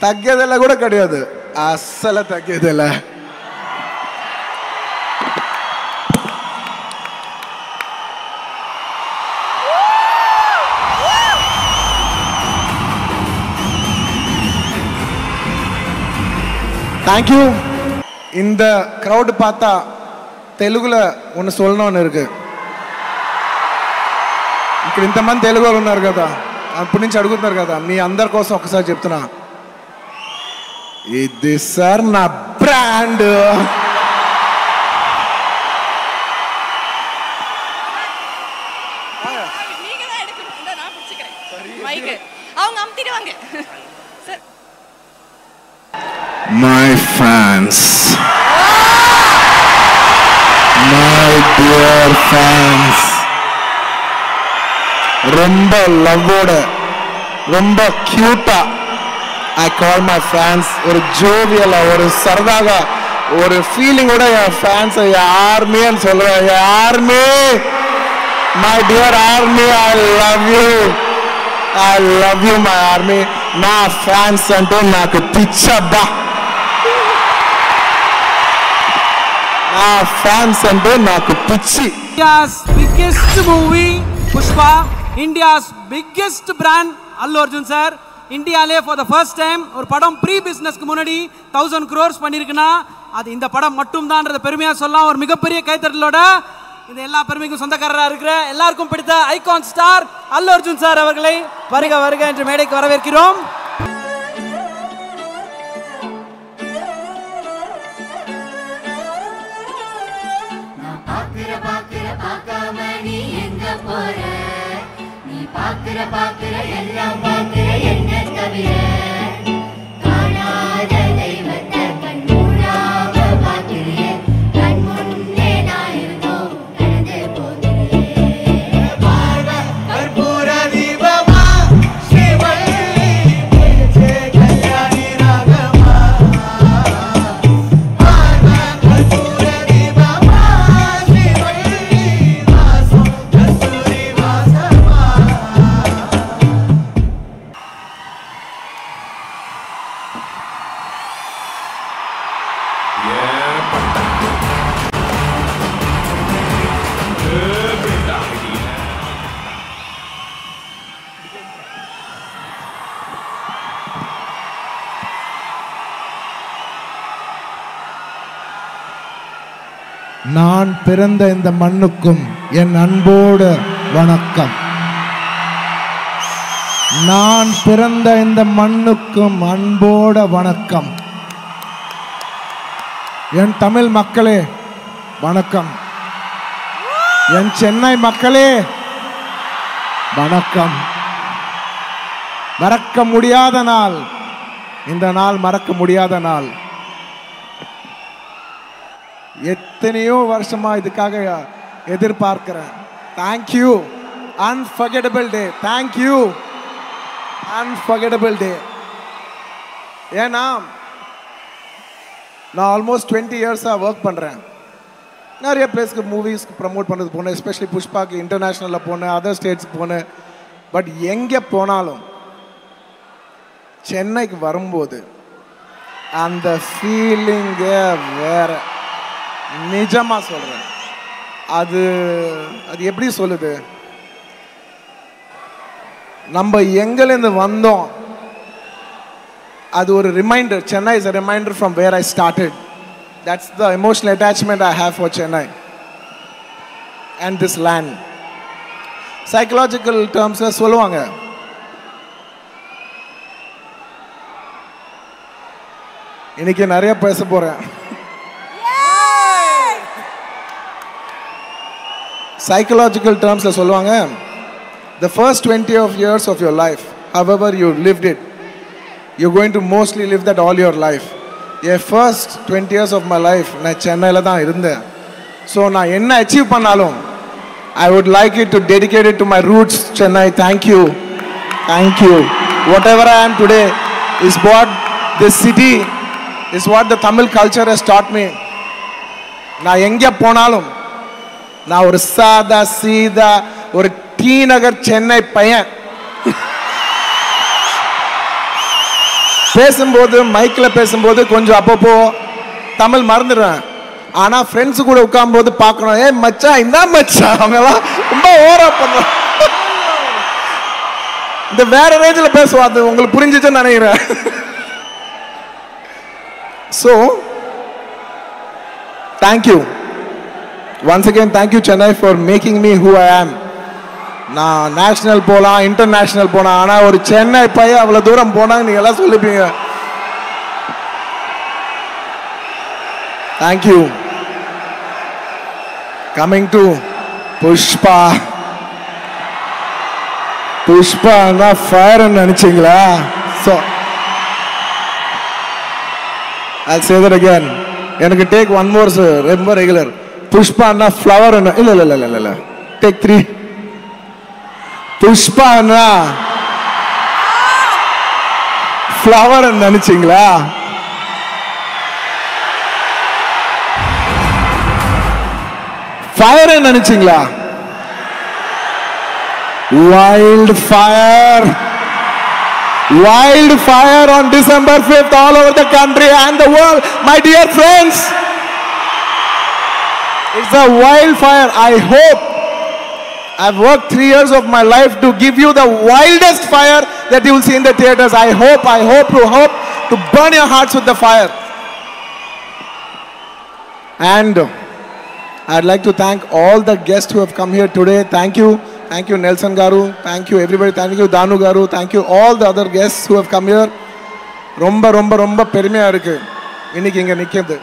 தగ్గதெல்லாம் கூட கிடையாது, அசல தగ్గதில்ல. தேங்க்யூ. இந்த க்ரௌடு பார்த்தா తెలుగులో ஒன்று சொல்லணும்னு இருக்கு. ఇక్కడ ఇంతమంది తెలుగు వాళ్ళు ఉన్నారు కదా, అప్పటి నుంచి అడుగుతున్నారు కదా, మీ అందరి కోసం ఒకసారి చెప్తున్నా, ఇది సార్ నా brand. My fans, my dear fans, ரொம்ப லவ்வோட ரொம்ப கியூட்டா I call my fans, ஒரு ஜோவியலா ஒரு சரதாகா ஒரு ஃபீலிங்கோட என் ஃபேன்ஸ் ஆர்மி சொல்றேன். Army, my dear army, I love you my army. నా ఫ్యాన్స్ అంటే నాకు పిచ్చబ్బా, నా ఫ్యాన్స్ అంటే నాకు పిచ్చి. India's biggest movie Pushpa, India's biggest brand Allu Arjun sir. இந்தியாலே ஃபார் த ஃபர்ஸ்ட் டைம் ஒரு படம் ப்ரீ பிஸ்னஸ்க்கு முன்னாடி 1000 crores பண்ணியிருக்குன்னா அது இந்த படம் மட்டும்தான்றத பெருமையாக சொல்லலாம். ஒரு மிகப்பெரிய கைத்தட்டலோட இந்த எல்லா பெருமைக்கும் சொந்தக்காரராக இருக்கிற எல்லாருக்கும் பிடித்த ஐகான் ஸ்டார் அல்லு அர்ஜுன் சார் அவர்களை வருக வருக என்று மேடைக்கு வரவேற்கிறோம். பாக்குற எல்லாம் பாக்குற என்ன தவிர காணாத தெய்வத்தை கண் மூடாம பாக்குறிய கண் முன்னே நான் இருந்தோம் நடந்து போகிறேன். கற்பூர தீபமா ஸ்ரீவள்ளி கல்யாணி ராகமா, கற்பூர தீபமா ஸ்ரீவள்ளி வாசம் கஸ்தூரி வாசமா. நான் பிறந்த இந்த மண்ணுக்கும் என் அன்போடு வணக்கம். நான் பிறந்த இந்த மண்ணுக்கும் அன்போட வணக்கம். என் தமிழ் மக்களே வணக்கம். என் சென்னை மக்களே வணக்கம். மறக்க முடியாத நாள் இந்த நாள், மறக்க முடியாத நாள். எத்தனையோ வருஷமா இதுக்காக எதிர்பார்க்கிறேன். தேங்க்யூ, அன்ஃபர்கெட்டபிள் டே. தேங்க்யூ, அன்ஃபர்கெட்டபிள் டே. ஏன்னா நான் ஆல்மோஸ்ட் 20 இயர்ஸாக ஒர்க் பண்ணுறேன். நிறைய பிளேஸ்க்கு மூவிஸ்க்கு ப்ரமோட் பண்ணுறது போனேன், எஸ்பெஷலி புஷ்பாக்கு இன்டர்நேஷ்னலில் போனேன், அதர் ஸ்டேட்ஸ்க்கு போனேன். பட் எங்கே போனாலும் சென்னைக்கு வரும்போது அந்த ஃபீலிங்கே வேற. நிஜமாக சொல்கிறேன். அது எப்படி சொல்லுது, நம்ம எங்கேருந்து வந்தோம் அது ஒரு reminder. Chennai is a reminder from where I started. That's the emotional attachment I have for Chennai and this land. Psychological terms சொல்லுவாங்க, இன்னைக்கு நிறைய பேச போறேன். Psychological terms சொல்லுவாங்க, the first 20 of years of your life, however you lived it, you're going to mostly live that all your life. The first 20 years of my life நான் சென்னையில் தான் இருந்தேன். ஸோ நான் என்ன அச்சீவ் பண்ணாலும் I would like it to dedicate it to my roots, Chennai. Thank you. Thank you. Whatever I am today is what this city, is what the Tamil culture has taught me. நான் எங்கே போனாலும் நான் ஒரு சாதா சீதா ஒரு D Nagar Chennai பையன். பேசும்போது மைக்கில் பேசும்போது கொஞ்சம் அப்பப்போ தமிழ் மறந்துடுவேன். ஆனால் ஃப்ரெண்ட்ஸு கூட உட்காரும்போது பார்க்கணும், ஏ மச்சான் என்ன மச்சான், அவங்கெல்லாம் ரொம்ப ஓவரா பண்ணுவாங்க. இந்த வேற ரேஞ்சில் பேசுவோம், அது உங்களுக்கு புரிஞ்சிச்சுன்னு நினைக்கிறேன். So thank you once again, thank you Chennai for making me who I ஆம். நான் நேஷனல் போகலாம், இன்டர்நேஷ்னல் போனேன், ஆனால் ஒரு சென்னை பையன் அவ்வளோ தூரம் போனாங்க நீங்கள் எல்லாம் சொல்லிப்பீங்க. Thank you. Coming to Pushpa. Pushpa தான் ஃபயர்னு நினைச்சிங்களா? So I'll say that again. எனக்கு டேக் ஒன் மோர் ரொம்ப ரெகுலர். புஷ்பான்னா ஃப்ளவர். இல்லை இல்லை இல்லை இல்லை டேக் 3. புஷ்பான்னா ஃப்ளவர் நினைச்சிங்களா? ஃபயர் நினைச்சிங்களா? Wildfire. Wildfire on December 5th all over the country and the world. My dear friends, it's a wildfire. I hope I've worked 3 years of my life to give you the wildest fire that you will see in the theaters. I hope to burn your hearts with the fire. And I'd like to thank all the guests who have come here today. Thank you. Thank you, Nelson Garu. Thank you, everybody. Thank you, Danu Garu. Thank you, all the other guests who have come here. ரொம்ப ரொம்ப ரொம்ப பெருமையாக இருக்குது இன்னைக்கு இங்கே நிற்கிறது.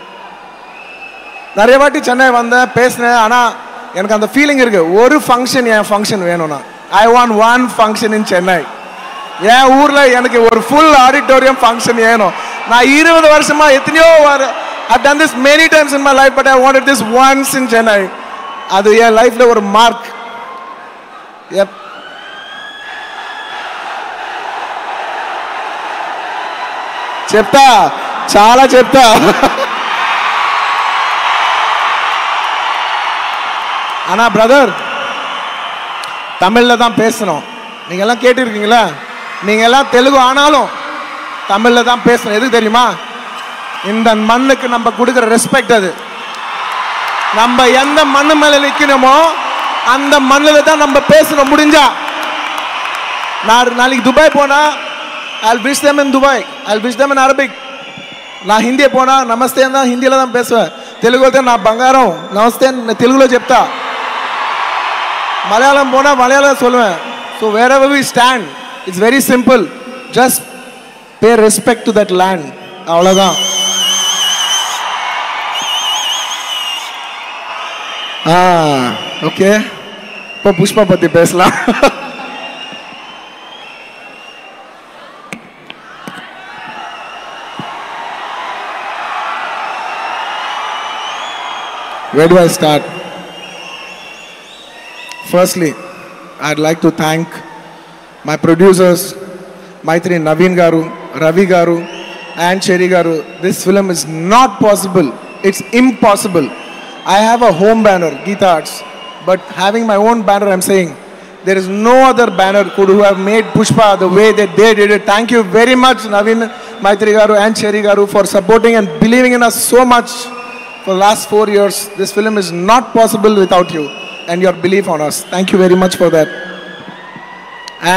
நிறைய வாட்டி சென்னை வந்தேன், பேசினேன், ஆனால் எனக்கு அந்த ஃபீலிங் இருக்குது, ஒரு ஃபங்க்ஷன் என் ஃபங்க்ஷன் வேணும்னா. ஐ வாண்ட் ஒன் ஃபங்க்ஷன் இன் சென்னை. என் ஊரில் எனக்கு ஒரு ஃபுல் ஆடிட்டோரியம் ஃபங்க்ஷன் வேணும். நான் 20 வருஷமாக எத்தனையோ I've done this many times in my life, but I wanted this once in Chennai. அது என் லைஃப்பில் ஒரு மார்க். Yep. చెప్తా, చాలా చెప్తా. ஆனா பிரதர், தமிழ்ல தான் பேசணும். நீங்க எல்லாம் கேட்டிருக்கீங்களா? நீங்க எல்லாம் தெலுங்கு ஆனாலும் தமிழ்ல தான் பேசணும். எதுக்கு தெரியுமா? இந்த மண்ணுக்கு நம்ம கொடுக்குற ரெஸ்பெக்ட். அது நம்ம எந்த மண்ணு மேல நிக்கணுமோ அந்த மண்ணில் தான் நம்ம பேசணும். முடிஞ்சா நான் நாளைக்கு துபாய் போனா I'll wish them in Dubai, I'll wish them in Arabic. நான் ஹிந்தி போனா நமஸ்தே தான் ஹிந்தியில தான் பேசுவேன். తెలుగులో నా బంగారం నమస్తే తెలుగులో చెప్తా. మలయాళం పోనా మలయాళం சொல்லுவேன். So wherever we stand, it's very simple. Just pay respect to that land. அவ்வளவுதான். ஓகே, இப்போ புஷ்பா பத்தி பேசலாம். Where do I start? Firstly, I'd like to thank my producers, Maitri Naveen Garu, Ravi Garu, and Cherry Garu. This film is not possible. It's impossible. I have a home banner, Geeta Arts, but having my own banner, I'm saying, there is no other banner could who have made Pushpa the way that they did it. Thank you very much, Naveen, Maitri Garu, and Cherry Garu, for supporting and believing in us so much for the last 4 years. This film is not possible without you and your belief on us. Thank you very much for that.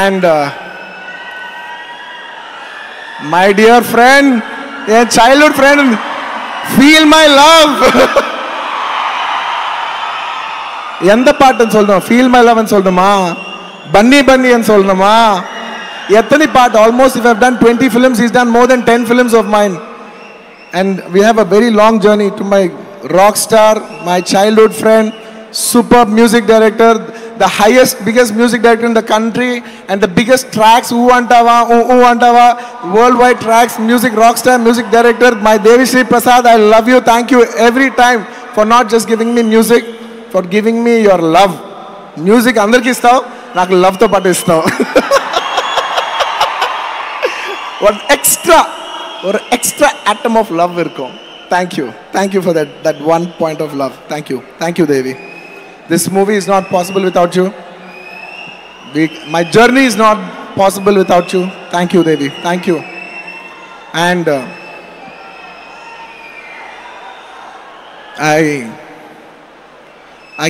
And my dear friend, a childhood friend, feel my love. எந்த பாட்டுன்னு சொல்லணும்? Feel my லவ்னு சொல்லணுமா? பன்னி பன்னின்னு சொல்லணுமா? எத்தனை பாட்டு? Almost if I've done 20 films, he's done more than 10 films of mine. And we have a very long journey to my rock star, my childhood friend, superb music director, the highest, biggest music director in the country, and the biggest tracks, Antava, Antava, worldwide tracks, music rock star, music director, my Devi Sri Prasad. I love you. Thank you every time for not just giving me music, for giving me your love. Music andarki istav, naaku love tho paatu istav. One extra atom of love irkom. Thank you for that one point of love. Thank you Devi. This movie is not possible without you. My journey is not possible without you. Thank you Devi. Thank you. And I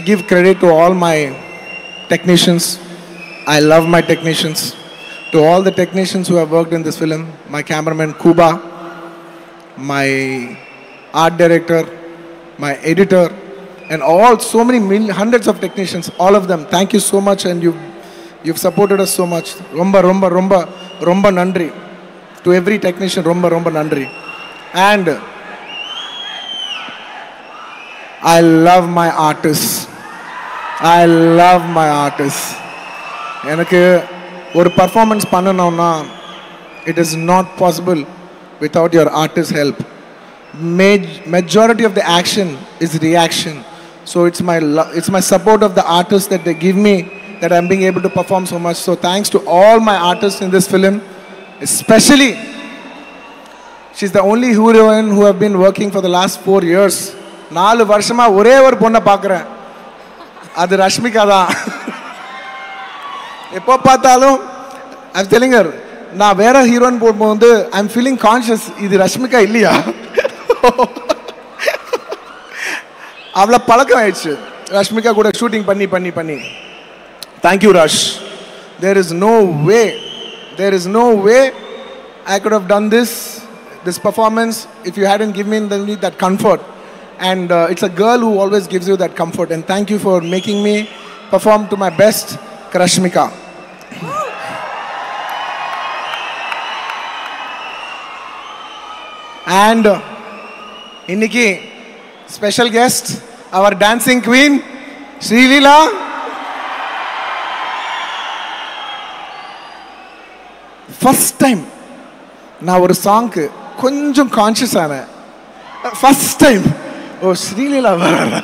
give credit to all my technicians. I love my technicians. To all the technicians who have worked in this film, my cameraman Kuba, my art director, my editor, and all so many hundreds of technicians, all of them. Thank you so much, and you've supported us so much. Romba nandri. To every technician, romba nandri. And I love my artists. I love my artists. எனக்கு ஒரு performance பண்ணனும்னா it is not possible without your artist help. Majority of the action is reaction. So it's my support of the artists that they give me that I'm being able to perform so much. So thanks to all my artists in this film, especially she's the only heroine who have been working for the last 4 years. 4 வருஷமா ஒரே ஒரு பொண்ணை பார்க்குறேன், அது ரஷ்மிகா தான். எப்போ பார்த்தாலும் I'm telling her, நான் வேற ஹீரோயின் போகும்போது I'm feeling conscious, இது ரஷ்மிகா இல்லையா? அவ்வளோ பழக்கம் ஆயிடுச்சு ரஷ்மிகா கூட ஷூட்டிங் பண்ணி. Thank you, Rush. There is no way I could have done this performance if you hadn't given me that comfort. And it's a girl who always gives you that comfort. And thank you for making me perform to my best, Rashmika. And inniki special guest, our dancing queen, Srilila. First time na oru song ku konjam conscious ana. First time. Oh, Srilila varala.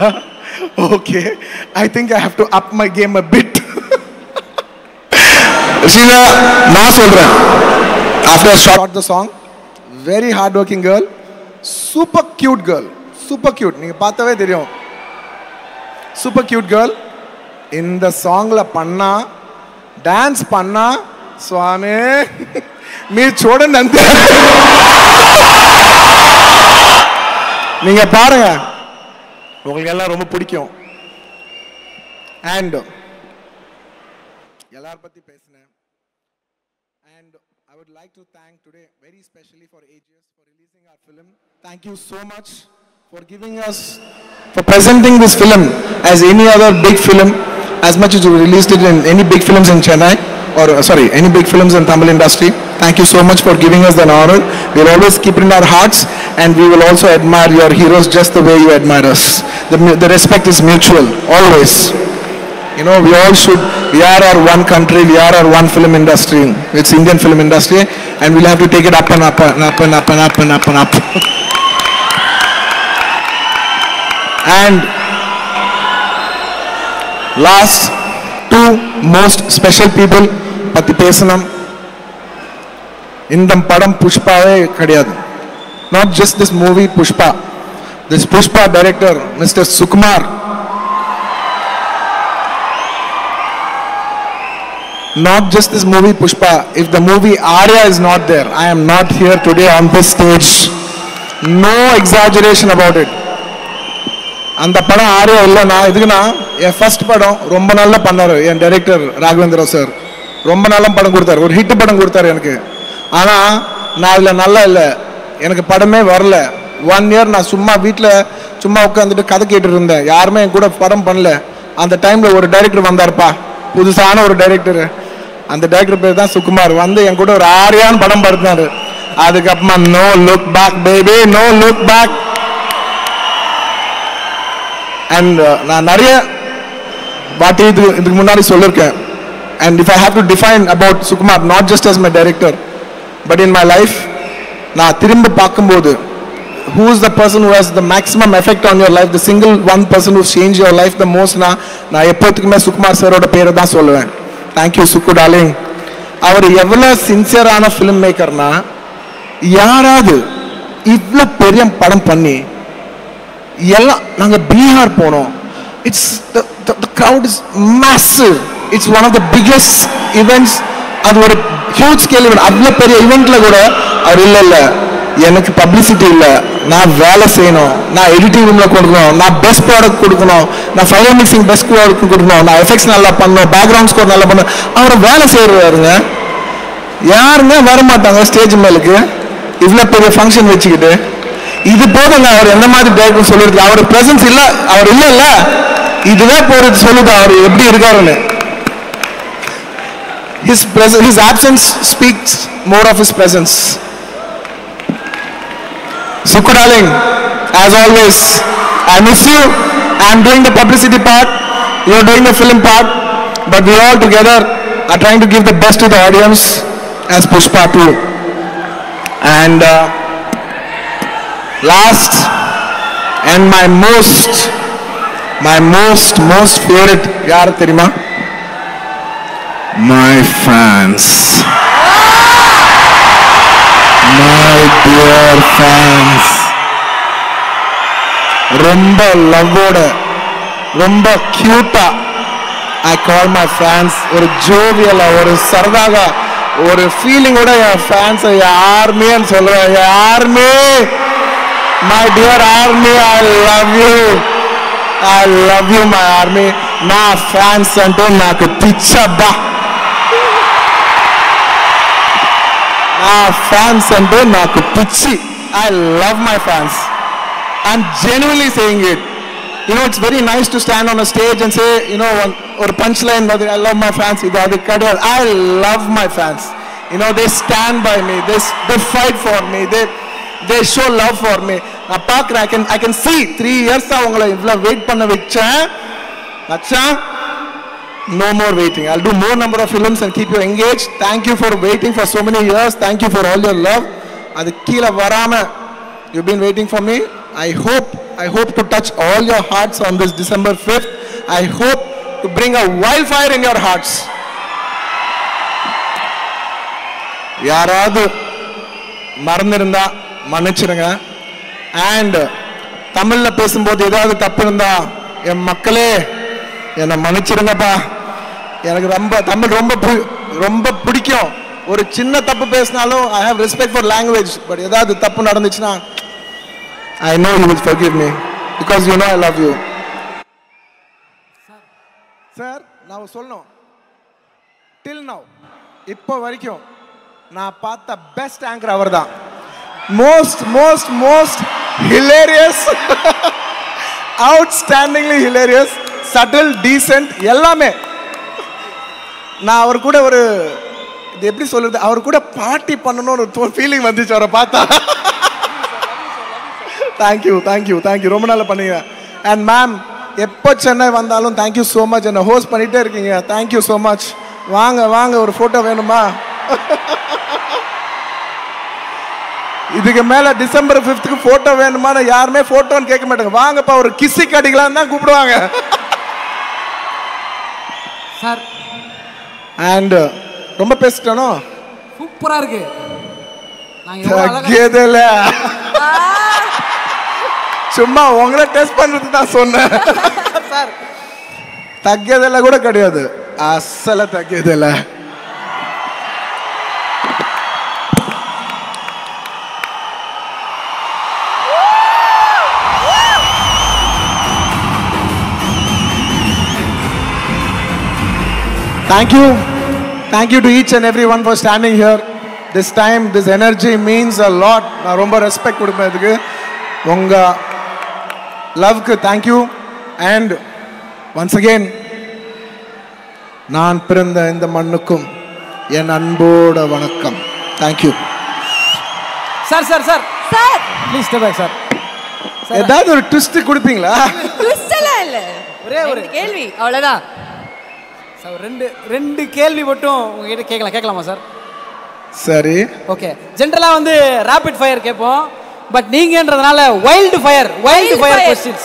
Okay, I think I have to up my game a bit. Srilila, na solren. After I shot the song, very hardworking girl, super cute girl, super cute. Neenga pathave theriyum. Super cute girl. In the song la panna, dance panna, swami, meer chodandi ante. நீங்க பாருங்க, உங்களுக்கு எல்லாம் ரொம்ப பிடிக்கும். And எல்லார பத்தி பேசினேன். And I would like to thank today very specially for AGS for releasing our film. Thank you so much for giving us, for presenting this film as any other big film, as much as you released it in any big films in Chennai, or any big films in Tamil industry. Thank you so much for giving us that honor. We'll always keep it in our hearts, and we will also admire your heroes just the way you admire us. The respect is mutual, always. You know, we are our one country, we are our one film industry. It's Indian film industry, and we'll have to take it up and up and up and up and up and up and up. And last, two most special people பத்தி பேசணும். இந்த படம் புஷ்பாவே கிடையாது. Not just this movie Pushpa. This Pushpa director, Mr. Sukumar. Not just this movie Pushpa. If the movie Arya is not there, I am not here today on this stage. No exaggeration about it. அந்த படம் ஆரியா இல்லைண்ணா. இதுக்குன்னா என் first படம் ரொம்ப நல்லா பண்ணார் என் director Raghavendra sir. ரொம்ப நல்ல படம் கொடுத்தாரு, ஒரு ஹிட் படம் கொடுத்தாரு எனக்கு. ஆனால் நான் அதில் நல்லா இல்லை, எனக்கு படமே வரல. 1 year நான் சும்மா வீட்டில் சும்மா உட்காந்துட்டு கதை கேட்டுட்டு இருந்தேன். யாருமே என் கூட படம் பண்ணல. அந்த டைமில் ஒரு டைரக்டர் வந்தார்ப்பா, புதுசான ஒரு டைரக்டர். அந்த டைரக்டர் பேர் தான் சுகுமார். வந்து என் கூட ஒரு ஆரியான்னு படம் பார்த்தாரு. அதுக்கப்புறமா no look back baby, no look back. And நான் நிறைய வாட்டி இதுக்கு முன்னாடி சொல்லியிருக்கேன். And if I have to define about Sukumar, not just as my director but in my life, நான் திரும்ப பார்க்கும்போது who is the person who has the maximum effect on your life, the single one person who's changed your life the most, நான் எப்போதுக்குமே சுகுமார் சாரோட பேரை தான் சொல்லுவேன். Thank you சுக்கு darling. அவர் எவ்வளோ சின்சியரான ஃபிலிம் மேக்கர்னா, யாராவது இவ்வளோ பெரிய படம் பண்ணி எல்லாம் நாங்கள் பீகார் போனோம். It's the crowd is massive. It's one of the biggest events. அது ஒரு ஹியூஜ் ஸ்கேல் ஈவெண்ட். அவ்வளோ பெரிய ஈவெண்ட்ல கூட அவர் இல்லை எனக்கு பப்ளிசிட்டி இல்லை, நான் வேலை செய்யணும், நான் எடிட்டிங் ரூமில் கொடுக்கணும், நான் பெஸ்ட் ப்ராடக்ட் கொடுக்கணும், நான் ஃபைனல் மிக்சிங் பெஸ்ட் ப்ராடக்ட் கொடுக்கணும், நான் எஃபெக்ட்ஸ் நல்லா பண்ணணும், பேக்ரவுண்ட் ஸ்கோர் நல்லா பண்ணணும். அவர் வேலை செய்யறாருங்க. யாருங்க வரமாட்டாங்க ஸ்டேஜ் மேலுக்கு இவ்வளோ பெரிய ஃபங்க்ஷன் வச்சுக்கிட்டு? இது போதுங்க. அவர் எந்த மாதிரி டேரக்டர் சொல்லிருக்கு, அவர் பிரசன்ஸ் இல்லை, அவர் இல்லைல்ல, இதுவே போறது சொல்லுது அவர் எப்படி இருக்காருன்னு. His absence speaks more of his presence. Sukhu darling, as always, I miss you. I'm doing the publicity part, you're doing the film part, but we all together are trying to give the best to the audience as Pushpa 2. And last and my most favorite, yaar theriyuma? My fans. My dear fans. ரொம்ப லவ்வோட, ரொம்ப கியூட்டா I call my fans. ஒரு ஜோவியலா, ஒரு சரதாகா, ஒரு ஃபீலிங்கோட என் fans யாருமே சொல்றேன். யாருமே my dear army, I love you my army. నా ఫ్యాన్స్ అంటే నాకు పిచ్చబ్బా. నా ఫ్యాన్స్ అంటే నాకు పిచ్చి. I love my fans. I'm genuinely saying it. You know, it's very nice to stand on a stage and say, you know, or punchline, I love my fans. I love my fans. You know, they stand by me. They fight for me. They show love for me. நான் பார்க்குறேன். I can see 3 years அவங்களை இவ்வளோ wait பண்ண வச்சேன். Acha, no more waiting. I'll do more number of films and keep you engaged. Thank you for waiting for so many years. Thank you for all your love. Adu keela varama, you've been waiting for me. I hope to touch all your hearts on this December 5th. I hope to bring a wildfire in your hearts. யாராவது மறந்திருந்தா மன்னிச்சிருங்க. And தமிழ்ல பேசும்போது ஏதாவது தப்பு இருந்தா என் மக்களே என்னை மன்னிச்சிருங்கப்பா. எனக்கு தமிழ் ரொம்ப பிடிக்கும். ஒரு சின்ன தப்பு பேசினாலும் I have respect for language. But ஏதாவது தப்பு நடந்துச்சுன்னா I know you will forgive me because you know I love you. Sir நான் சொல்லணும், till now இப்போ வரைக்கும் நான் பார்த்த பெஸ்ட் ஆங்கர் அவர் தான். most hilarious, outstandingly hilarious, subtle, decent, எல்லாமே. நான் அவர் கூட ஒரு இது எப்படி சொல்றது, அவர் கூட பார்ட்டி பண்ணணும்னு ஒரு ஃபீலிங் வந்துச்சு அவரை பார்த்தா. தேங்க்யூ ரொம்ப நாள் பண்ணீங்க. அண்ட் மேம் எப்போ சென்னை வந்தாலும் தேங்க்யூ ஸோ மச். என்னை ஹோஸ்ட் பண்ணிகிட்டே இருக்கீங்க. Thank you so much. வாங்க ஒரு ஃபோட்டோ வேணுமா? இதுக்கு மேலே டிசம்பர் 5th ஃபோட்டோ வேணுமான்னு யாருமே ஃபோட்டோன்னு கேட்க மாட்டாங்க. வாங்கப்பா ஒரு கிஸ்ஸி கடிக்கலான்னு தான் கூப்பிடுவாங்க. சார் அண்ட் ரொம்ப பேசிட்டானோ? சூப்பராக இருக்கு. சும்மா உங்களை டெஸ்ட் பண்றது தான் சொன்னேன் சார். தக்கியதில்லை கூட கிடையாது, அசல தக்கியதில்லை. Thank you to each and everyone for standing here. This time, this energy means a lot. நான் ரொம்ப ரெஸ்பெக்ட் கொடுப்பேன் இதுக்கு. உங்க லவ்க்கு தேங்க்யூ. அண்ட் ஒன்ஸ் அகெயின் நான் பிறந்த இந்த மண்ணுக்கும் என் அன்போட வணக்கம். Thank you. Sir please stay back sir. ஏதாவது ஒரு ட்விஸ்ட் கொடுப்பீங்களா? ட்விஸ்ட்லாம் இல்ல, ஒரே ஒரு கேள்வி அவ்வளவுதான் சார். ரெண்டு கேள்வி மட்டும் உங்ககிட்ட கேட்கலாமா சார்? சரி ஓகே. ஜென்ரலா வந்து ரேபிட் ஃபயர் கேட்போம், பட் நீங்கன்றதுனால wildfire questions.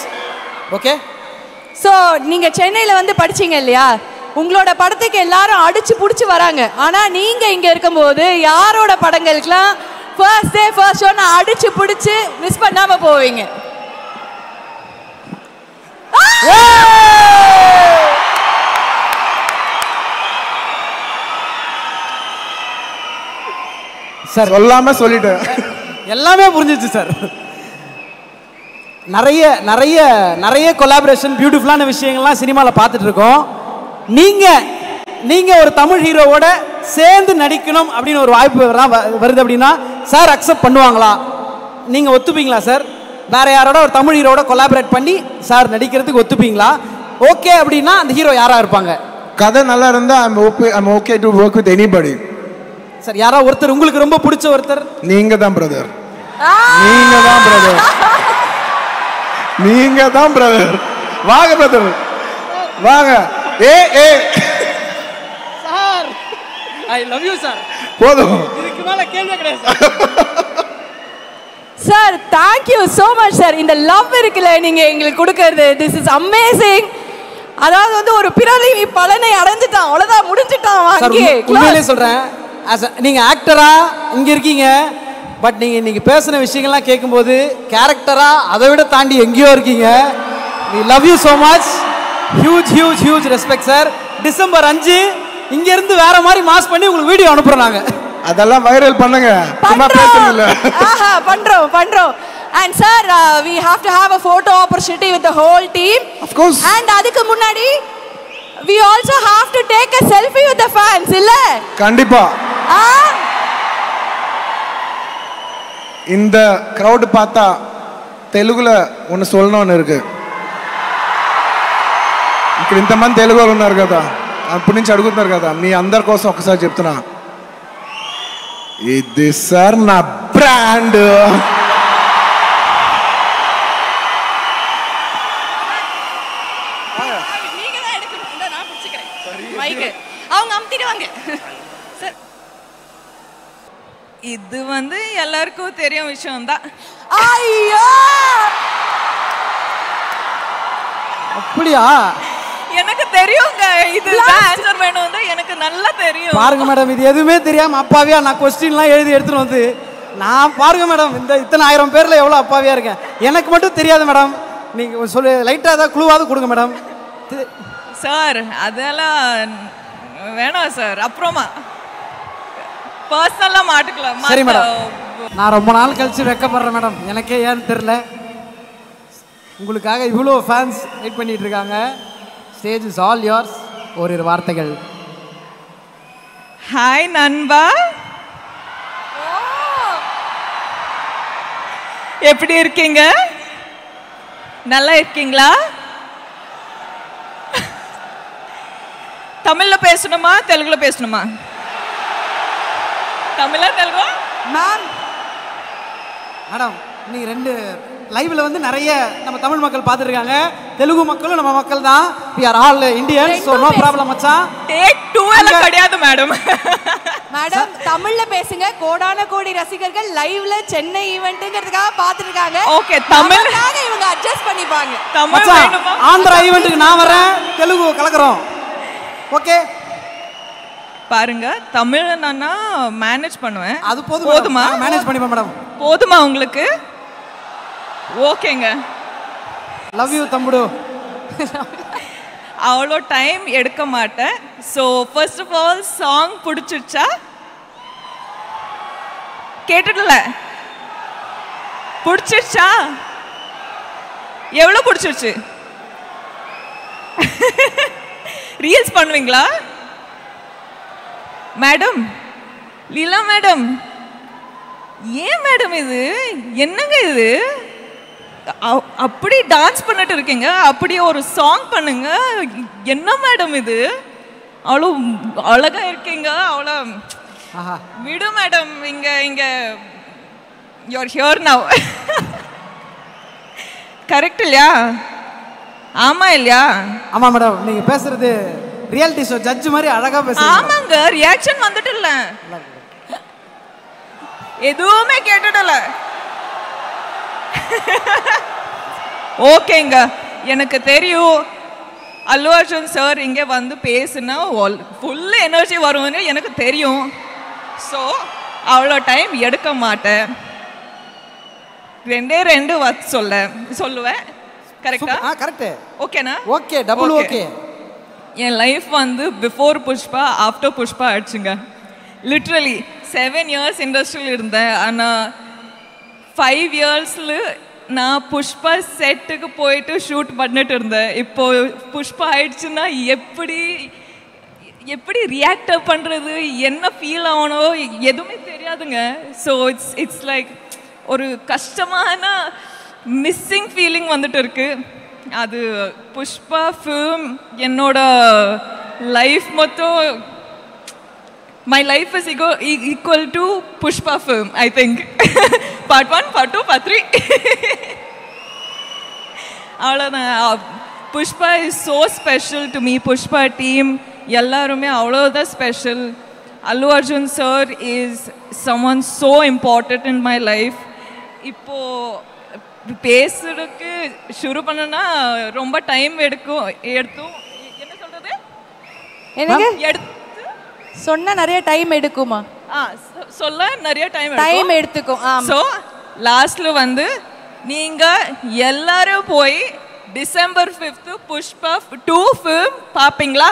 Okay. So நீங்க சென்னையில வந்து படிச்சீங்க இல்லையா? உங்களோட படத்துக்கு எல்லாரும் அடிச்சு புடிச்சு வராங்க. ஆனா நீங்க இங்க இருக்கும்போது யாரோட படங்களுக்குலாம் ஃபர்ஸ்ட் டே ஃபர்ஸ்ட் ஷோ நான் அடிச்சு புடிச்சு மிஸ் பண்ணாம போவீங்க? சார் சொல்லாம சொல்லிட்டேன். எல்லாமே புரிஞ்சிச்சு சார். நிறைய நிறைய நிறைய கொலாபரேஷன் பியூட்டிஃபுல்லான விஷயங்கள்லாம் சினிமாவில் பார்த்துட்டு இருக்கோம். நீங்கள் ஒரு தமிழ் ஹீரோவோட சேர்ந்து நடிக்கணும் அப்படின்னு ஒரு வாய்ப்பு வருது அப்படின்னா சார் அக்செப்ட் பண்ணுவாங்களா? நீங்கள் ஒத்துப்பீங்களா சார்? வேற யாரோட ஒரு தமிழ் ஹீரோட கொலாபரேட் பண்ணி சார் நடிக்கிறதுக்கு ஒத்துப்பீங்களா? ஓகே அப்படின்னா அந்த ஹீரோ யாரா இருப்பாங்க? கதை நல்லா இருந்தா I'm okay to work with anybody. Sir யாரா ஒருத்தர் உங்களுக்கு ரொம்ப பிடிச்ச ஒருத்தர்? நீங்க தான் பிரதர். நீங்க தான் பிரதர். நீங்க தான் பிரதர். வாங்க பிரதர் வாங்க. Sir I love you sir. போதும், இதுக்கு மேல கேள்வி கிடையாது sir. Sir thank you so much sir. இந்த லவ் இருக்குல்ல நீங்கள் எங்களுக்கு கொடுக்கறது, திஸ் இஸ் அமேசிங். அதாவது வந்து ஒரு பிறவி பலனை அடைஞ்சிட்டான், அவ்வளோதான், முடிஞ்சிட்டான். உண்மையிலே சொல்கிறேன், நீங்கள் ஆக்டரா இங்கே இருக்கீங்க, பட் நீங்கள் இன்னைக்கு பேசின விஷயங்கள்லாம் கேட்கும்போது கேரக்டராக அதை விட தாண்டி எங்கேயோ இருக்கீங்க. We love you so much. Huge huge huge respect sir. December 5 இங்கேருந்து வேற மாதிரி மாஸ் பண்ணி உங்களுக்கு வீடியோ அனுப்புகிறோம் நாங்கள். அதெல்லாம் வைரல் பண்ணுங்க. சும்மா பேசுறீங்களா? பண்றோம். And sir, we have to have a photo opportunity with the whole team. Of course. And அதுக்கு முன்னாடி we also have to take a selfie with the fans, இல்ல? கண்டிப்பா. இந்த crowd பார்த்தா తెలుగుல ஒன்னு சொல்லணும்னு ఇருக்கு. ఇక్కడ ఇంతమంది తెలుగు వాళ్ళు ఉన్నారు కదా, అప్పటి నుంచి అడుగుతున్నారు కదా, మీ అందరి కోసం ఒకసారి చెప్తున్నా, ఇది సార్ నా బ్రాండ్. இது வந்து எல்லாருக்கும் தெரியும் விஷயம் தான். ஐயோ அப்படியா? எனக்கு தெரியுங்க, இது ஆன்சர் வேணும்னு எனக்கு நல்லா தெரியும். பாருங்க மேடம், இது எதுவுமே தெரியாம அப்பாவியா நான் கொஸ்டின்லாம் எழுதி எடுத்துட்டு வந்து நான் பாருங்க மேடம், இந்த இத்தனை 1000 பேர்ல எவ்வளோ அப்பாவியா இருக்கேன். எனக்கு மட்டும் தெரியாது மேடம். நீங்க சொல்லு, லைட்டா ஏதாவது குழுவாவது கொடுங்க மேடம். சார் அதெல்லாம் வேணாம் சார், அப்புறமா பர்சனலா மாட்டுக்கலாம். சரி மேடம், நான் ரொம்ப நாள் கழிச்சு வெக்கப்படுறேன் மேடம், எனக்கே ஏன்னு தெரியல. உங்களுக்காக இவ்வளோ ஃபேன்ஸ் வெயிட் பண்ணிட்டு இருக்காங்க. Stage is all yours. ஒரு வார்த்தைகள். ஹாய் நண்பா, எப்படி இருக்கீங்க? நல்லா இருக்கீங்களா? தமிழ்ல பேசணுமா தெலுங்குல பேசணுமா? தமிழா தெலுங்கா? மேடம் நீங்க ரெண்டு லைவ்ல வந்து நிறைய நம்ம தமிழ் மக்கள் பார்த்துருக்காங்க, தெலுங்கு மக்களும் நம்ம மக்கள் தான். we are all Indians, so no problem மச்சான். டேக் 2 எல்லாம் கிடையாது மேடம். மேடம் தமிழ்ல பேசுங்க. கோடான கோடி ரசிகர்கள் லைவ்ல சென்னை ஈவென்ட்ங்கிறதுக்காக பார்த்துட்டு இருக்காங்க. ஓகே, தமிழ்காக இவங்க அட்ஜஸ்ட் பண்ணிப்பாங்க. தமிழ் வேணுமா? ஆந்திரா ஈவென்ட்க்கு நான் வரேன், தெலுங்கு கலக்குறோம். ஓகே பாருங்க, தமிழ் நான் மேனேஜ் பண்ணுவேன். அது போதுமா? மேனேஜ் பண்ணிப்பேன் மேடம். போதுமா உங்களுக்கு? ஓகேங்க. லவ் யூ தம்புடு. அவ்வளோ டைம் எடுக்க மாட்டேன். So first of all song பிடிச்சிருச்சா? கேட்டுடல, பிடிச்சிருச்சா? எவ்வளோ பிடிச்சிருச்சு? ரீல்ஸ் பண்ணுவீங்களா மேடம்? லீலா மேடம், ஏன் மேடம் இது என்னங்க இது? அப்படி டான்ஸ் பண்ணிட்டு இருக்கீங்க, அப்படியே ஒரு சாங் பண்ணுங்க. என்ன மேடம் இது? அவ்வளோ அழகா இருக்கீங்க, அவ்வளோ விடு மேடம். இங்க யூஆர் ஹியர் நவ். கரெக்ட் இல்லையா? ஆமா இல்லையா? ஆமா மேடம், நீங்க பேசுறது ரியாலிட்டி ஷோ ஜட்ஜ் மாதிரி அழகா பேசுறீங்க. ஆமாங்க, ரியாக்ஷன் வந்துட்டு இல்ல, எதுவுமே கேட்டுடல. ஓகேங்க, எனக்கு தெரியும் அல்லு அர்ஜுன் சார் இங்கே வந்து பேசுனா ஃபுல் எனர்ஜி வரும்னு எனக்கு தெரியும். ஸோ அவ்வளோ டைம் எடுக்க மாட்டேன். 2 வார்த்தை சொல்லுவேன். கரெக்டா? கரெக்ட். ஓகேண்ணா? Okay, double okay. என் லைஃப் வந்து பிஃபோர் புஷ்பா ஆஃப்டர் புஷ்பா ஆயிடுச்சுங்க. லிட்ரலி 7 இயர்ஸ் இண்டஸ்ட்ரியில் இருந்தேன். ஆனால் 5 இயர்ஸில் நான் புஷ்பா செட்டுக்கு போயிட்டு ஷூட் பண்ணிட்டு இருந்தேன். இப்போ புஷ்பா ஆயிடுச்சுன்னா எப்படி ரியாக்ட் பண்ணுறது, என்ன ஃபீல் ஆகணும் எதுவுமே தெரியாதுங்க. ஸோ இட்ஸ் லைக் ஒரு கஷ்டமான மிஸ்ஸிங் ஃபீலிங் வந்துட்டு இருக்கு. அது புஷ்பா ஃபிலிம் என்னோட லைஃப் மொத்தம், my life is equal to Pushpa film, I think. Part 1, Part 2, Part 3. Pushpa is so special to me. Pushpa team, ellarume avlodha special. Allu Arjun sir is someone so important in my life. Ippo பேசுறதுக்கு ஷுரு பண்ணனா ரொம்ப time எடுக்கும். என்ன சொல்றது, எனக்கு சொன்னா நிறைய time எடுக்குமா? சொல்ல நிறைய டைம் எடுத்துக்கும். ஸோ லாஸ்ட்ல வந்து நீங்க எல்லாரும் போய் December 5th புஷ்பா 2 ஃபிலிம் பாப்பீங்களா?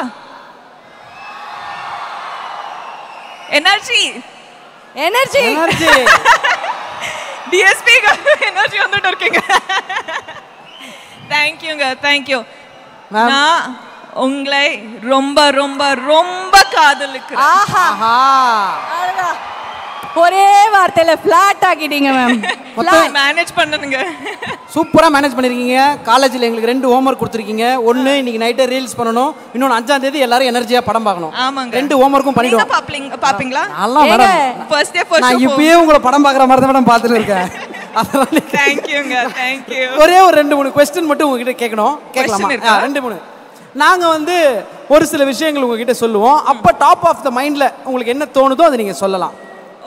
எனர்ஜி டிஎஸ்பி எனர்ஜி வந்துட்டு இருக்கீங்க. தேங்க்யூங்க, தேங்க்யூ. நான் உங்களை ரொம்ப ரொம்ப ரொம்ப காதலிக்கிறேன். ஒரே வார்த்தையில ஃபிளாட் ஆக்கிட்டீங்க மேம். மேனேஜ் பண்ணுங்க, சூப்பரா மேனேஜ் பண்ணிருக்கீங்க. காலேஜ்ல எங்களுக்கு 2 ஹோம்வொர்க் கொடுத்துருக்கீங்க. ஒன்னு இன்னைக்கு நைட்டே ரீல்ஸ் பண்ணணும், இன்னொன்னு 5ஆம் தேதி எல்லாரும் எனர்ஜியா படம் பார்க்கணும். ஆமாங்க, 2 ஹோம்வொர்க்கும் பண்ணிடுவோம். பாப்பீங்களா? நல்லா மேடம், ஃபர்ஸ்ட் டே ஃபர்ஸ்ட் நான் இப்பவே உங்களை படம் பார்க்குற மாதிரி தான் மேடம் பார்த்துட்டு இருக்கேன். தேங்க்யூங்க, தேங்க்யூ. ஒரே ஒரு 2-3 क्वेश्चन மட்டும் உங்ககிட்ட கேட்கணும். கேட்கலாமா? 2-3. நாங்க வந்து ஒரு சில விஷயங்கள் உங்ககிட்ட சொல்லுவோம். அப்ப டாப் ஆஃப் த மைண்ட்ல உங்களுக்கு என்ன தோணுதோ அதை நீங்க சொல்லலாம்.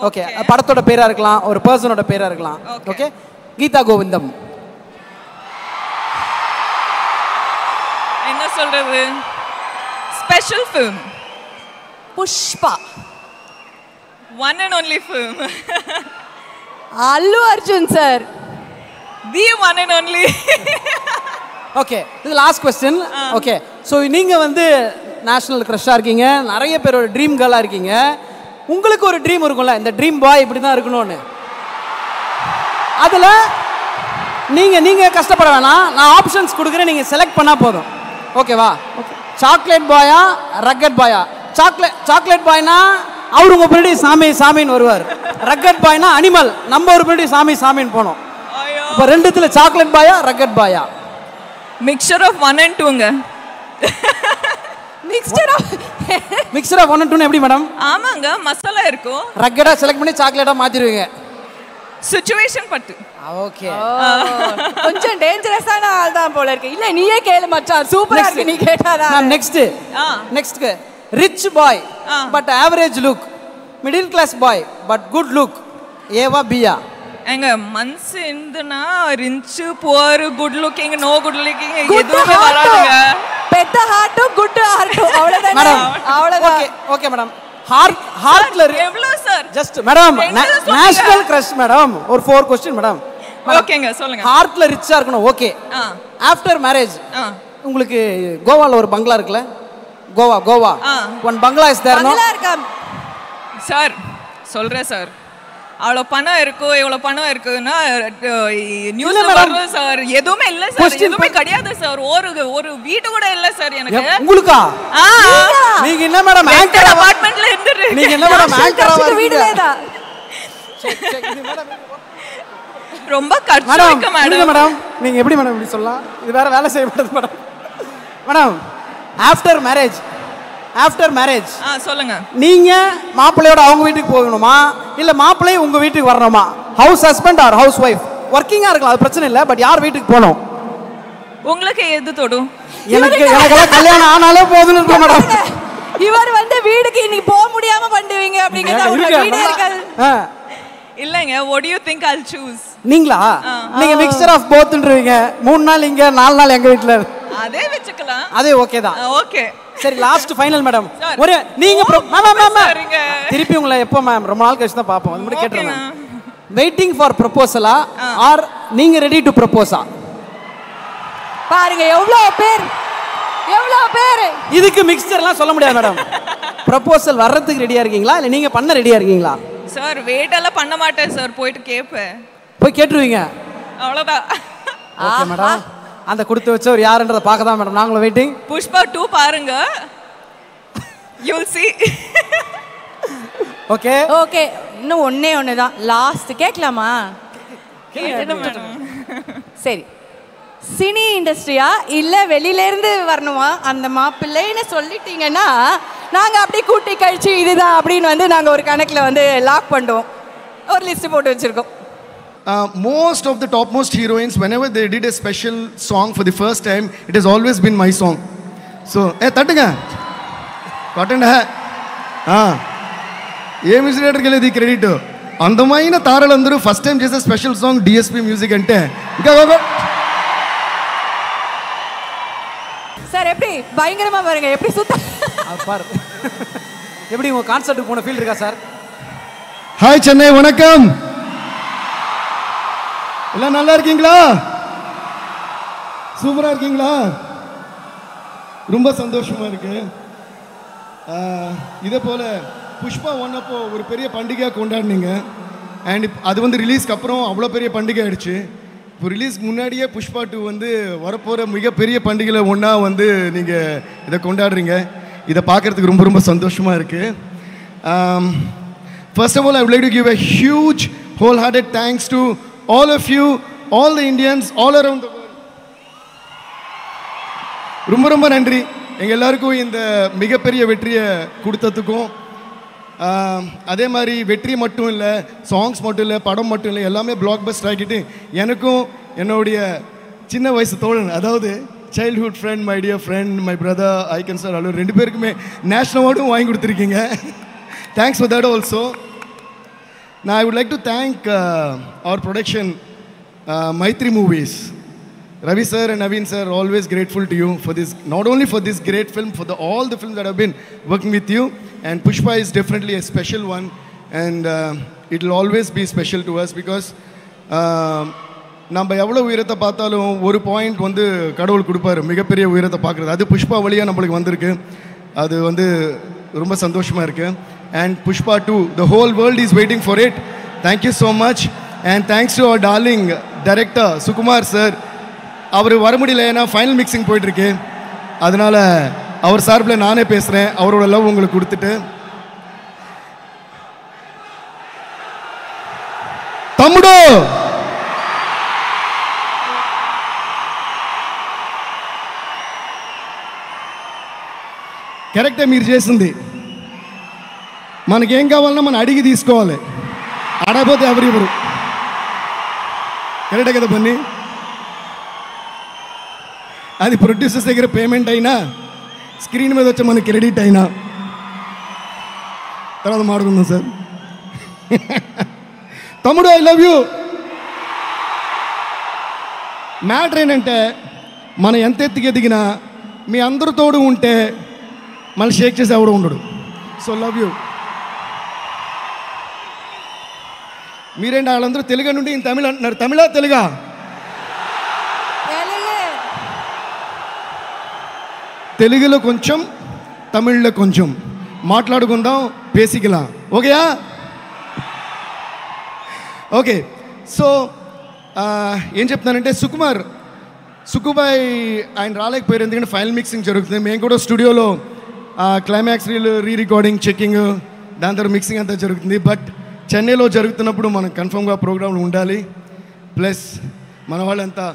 ஓகே, படத்தோட பேரா இருக்கலாம், ஒரு பர்சனோட பேரா இருக்கலாம். ஓகே, கீதா கோவிந்தம். என்ன சொல்றது? Special film Pushpa. One and only film Allu Arjun sir. The one and only. Okay, இது லாஸ்ட் क्वेश्चन. ஓகே, ஸோ நீங்க வந்து நேஷனல் க்ரஷ்ஷாக இருக்கீங்க, நிறைய பேரோட ட்ரீம் கேர்ளாக இருக்கீங்க. உங்களுக்கு ஒரு ட்ரீம் இருக்கும்ல, இந்த ட்ரீம் பாய் இப்படி தான் இருக்கணும்னு. அதில் நீங்கள் கஷ்டப்பட வேணாம், நான் ஆப்ஷன்ஸ் கொடுக்குறேன், நீங்கள் செலக்ட் பண்ணால் போதும். ஓகேவா? சாக்லேட் பாயா ரக்கட் பாயா? சாக்லேட் பாய்னா அவர் உங்கள் பின்னாடி சாமின்னு வருவார். ரக்கட் பாய்னா அனிமல், நம்ம ஒரு பின்னாடி சாமின்னு போனோம். இப்போ ரெண்டுத்துல chocolate boy rugged boy? Mixture of 1 and 2ங்க. மிக்சர் ஆஃப் 1 and 2 எப்படி மேடம்? ஆமாங்க, மசாலா இருக்கும். ரக்கடா செலக்ட் பண்ணி சாக்லேட்டா மாத்திடுவீங்க. சிச்சுவேஷன் பட்டு. ஓகே, கொஞ்சம் டேஞ்சரஸான ஆள் தான் போல இருக்கு. இல்ல நீயே கேளு மச்சான், சூப்பரா இருக்கு நீ கேட்டாரா? Next rich boy but average look, middle class boy but good look, ஏவா பியா? எங்க மனசு இருந்துனா rich poor good looking no good looking எதுவுமே வராதுங்க. பெத்த ஹார்ட்டும் குட் ஹார்ட்டும் அவ்வளவுதான் மேடம். அவ்வளவுதான். ஓகே மேடம், ஹார்ட்ல எவ்வளவு sir? Just madam national crush madam. ஒரு 4 क्वेश्चन மேடம். ஓகேங்க, சொல்லுங்க. ஹார்ட்ல ரிச்சா இருக்கணும். ஓகே, ஆஃப்டர் மேரேஜ் உங்களுக்கு கோவால ஒரு பங்களா இருக்குல்ல, கோவா ஒன் பங்களா இஸ் தேர். பங்களா இருக்கா சார்? சொல்றேன் சார். அவ்வளோ பணம் இருக்கும், இவ்வளோ பணம் இருக்குன்னா நியூஸ்ல வரும் சார். எதுவுமே இல்ல சார், எதுவுமே கிடையாது சார். ஒரு வீடு கூட இல்ல சார் எனக்கு. உங்களுக்கா? நீங்க என்ன மேடம் ஆங்கர் அபார்ட்மெண்ட்ல இருந்துட்டு? நீங்க என்ன மேடம் ஆங்கரா வீடுல தான்? ரொம்ப கஷ்டம் இருக்கு மேடம். மேடம் நீங்க எப்படி மேடம் இப்படி சொல்லலாம்? இது வேற வேலை செய்ய மாட்டேது மேடம். மேடம் ஆஃப்டர் மேரேஜ் சொல்லுங்க. நீங்க மாப்பிள்ளையோட அவங்க வீட்டுக்கு போகணுமா இல்ல மாப்பிள்ளை உங்க வீட்டுக்கு வரணுமா? House husband or housewife? ஒர்க்கிங்கா இருக்கலாம், அது பிரச்சனை இல்ல, பட் யார் வீட்டுக்கு போகணும்? உங்களுக்கு எது தொடும்? எனக்கெல்லாம் கல்யாணம் ஆனாலே போதும்னு இருக்கு மேடம். இவர் வந்து வீட்டுக்கு இன்னைக்கு போக முடியாம பண்ணுவீங்க அப்படிங்கறது உங்க வீடே இருக்காது. இல்லங்க, what do you think I'll choose? நீங்களா? நீங்க மிக்சர் ஆஃப் போத்ன்றீங்க. 3 நாள் இங்க 4 நாள் எங்க வீட்ல. அதே வெச்சுக்கலாம். அதே ஓகே தான். ஓகே, சரி லாஸ்ட் ஃபைனல் மேடம். ஒரு நீங்க மேம் திருப்பி உங்களை எப்போ மேம்? ரொம்ப நாள் கழிச்சு தான் பாப்போம். அது மட்டும் கேட்றேன். வெயிட்டிங் ஃபார் ப்ரொபோசலா ஆர் நீங்க ரெடி டு ப்ரொபோஸா? பாருங்க எவ்வளவு பேர். இதுக்கு மிக்சர்லாம் சொல்ல முடியாது மேடம். ப்ரொபோசல் வர்றதுக்கு ரெடியா இருக்கீங்களா இல்ல நீங்க பண்ண ரெடியா இருக்கீங்களா? சார் வெயிட் எல்லாம் பண்ண மாட்டேன் சார், போயிட்டு கேப்பேன். போய் கேட்டுருவீங்க. அவ்வளோதான். ஓகே மேடம், அந்த கொடுத்து வச்சவர் யாருன்றதை பார்க்க தான் மேடம் நாங்களும் வெயிட்டிங். புஷ்பா 2 பாருங்க, you will see. Okay okay, இன்னும் ஒண்ணே தான் லாஸ்ட் கேட்கலாமா? சரி, சினி இண்டஸ்ட்ரியா இல்ல வெளியில இருந்து வரணுமா அந்த மாப்பிள்ளைன்னு சொல்லிட்டீங்கன்னா நாங்க அப்படியே கூட்டி கழிச்சு இதுதான் அப்படின்னு வந்து நாங்க ஒரு கணக்குல வந்து லாக் பண்ணுவோம். ஒரு லிஸ்ட் போட்டு வச்சிருக்கோம். Most of the topmost heroines, whenever they did a special song for the first time, it has always been my song. So, తట్టుగా కొట్టండి. ఏ మ్యూజిక్ డైరెక్టర్కి వెళ్ళేది క్రెడిట్? అందమైన తారలందరూ ఫస్ట్ టైం చేసే స్పెషల్ సాంగ్ డిఎస్పి మ్యూజిక్ అంటే ఇంకా sir எப்படி பயங்கரமா பாருங்க, எப்படி சுத்த பாரு. எப்படி உங்க கான்சர்ட்டுக்கு போன ஃபீல் இருக்கா சார்? ஹாய் சென்னை, வணக்கம். எல்லாம் நல்லா இருக்கீங்களா? சூப்பரா இருக்கீங்களா? ரொம்ப சந்தோஷமா இருக்கு. இதே போல புஷ்பா 1 அப்போ ஒரு பெரிய பண்டிகையாக கொண்டாடினீங்க. அண்ட் அது வந்து ரிலீஸ்க்கு அப்புறம் அவ்வளோ பெரிய பண்டிகை ஆயிடுச்சு. இப்போ ரிலீஸ்க்கு முன்னாடியே புஷ்பா 2 வந்து வரப்போகிற மிகப்பெரிய பண்டிகையில் ஒன்றா வந்து நீங்கள் இதை கொண்டாடுறீங்க. இதை பார்க்குறதுக்கு ரொம்ப ரொம்ப சந்தோஷமாக இருக்குது. First of all, I would like to give a huge wholehearted thanks to all of you, all the Indians, all around the world. ரொம்ப ரொம்ப நன்றி எங்கள் எல்லாருக்கும் இந்த மிகப்பெரிய வெற்றியை கொடுத்ததுக்கும். அதே மாதிரி வெற்றி மட்டும் இல்லை, சாங்ஸ் மட்டும் இல்லை, படம் மட்டும் இல்லை, எல்லாமே பிளாக் பஸ்டர் ஆக்கிட்டு எனக்கும் என்னுடைய சின்ன வயசு தோழன், அதாவது childhood friend, my dear friend, my brother icon sir, Allur 2 பேருக்குமே நேஷ்னல் அவார்டும் வாங்கி கொடுத்துருக்கீங்க. Thanks for that also. Now I would like to thank our production, Maitri Movies. Ravi sir and Naveen sir, always grateful to you for this, not only for this great film, for all the films that have been working with you. And Pushpa is definitely a special one, and it will always be special to us because நம்ம எவ்வளோ உயரத்தை பார்த்தாலும் ஒரு point வந்து கடவுள் கொடுப்பாரு, மிகப்பெரிய உயரத்தை பார்க்குறது. அது புஷ்பா வழியாக நம்மளுக்கு வந்திருக்கு. அது வந்து ரொம்ப சந்தோஷமாக இருக்குது. And Pushpa 2, the whole world is waiting for it. Thank you so much. And thanks to our darling director, Sukumar sir. அவர் வர முடியல, ஏன்னா ஃபைனல் மிக்சிங் போயிட்டுருக்கு. அதனால் அவர் சார்பில் நானே பேசுகிறேன். அவரோட லவ் உங்களுக்கு கொடுத்துட்டு, తమ్ముడు కరెక్టే మీరు చేసింది. మనకేం కావాలన్నా మనం అడిగి తీసుకోవాలి, అడగపోతే ఎవరు కరెక్టే కదా పని. అది ప్రొడ్యూసర్స్ దగ్గర పేమెంట్ అయినా, స్క్రీన్ మీద వచ్చి మనకి క్రెడిట్ అయినా తర్వాత మాట్లాడుకుందాం సార్. తమ్ముడు ఐ లవ్ యూ. మ్యాటర్ ఏంటంటే మనం ఎంత ఎత్తుకి ఎదిగినా మీ అందరూ తోడు ఉంటే మళ్ళీ షేక్ చేసి ఎవడు ఉండడు. So love you. మీరేంటి వాళ్ళందరూ తెలుగు నుండి తమిళ అంటున్నారు. తమిళ తెలుగా? తెలుగులో కొంచెం, తమిళ్లో కొంచెం మాట్లాడుకుందాం, பேசிக்கலாம். ఓకేయా? ఓకే. సో ఏం చెప్తున్నానంటే, సుకుబాయ్ ఆయన రాలేకపోయారు, ఎందుకంటే ఫైనల్ మిక్సింగ్ జరుగుతుంది. మేము కూడా స్టూడియోలో క్లైమాక్స్ రీ రికార్డింగ్, చెక్కింగ్, దాని తర్వాత మిక్సింగ్ అంతా జరుగుతుంది. బట్ చెన్నైలో జరుగుతున్నప్పుడు మనం కన్ఫర్మ్గా ప్రోగ్రాంలు ఉండాలి. ప్లస్ మన వాళ్ళంతా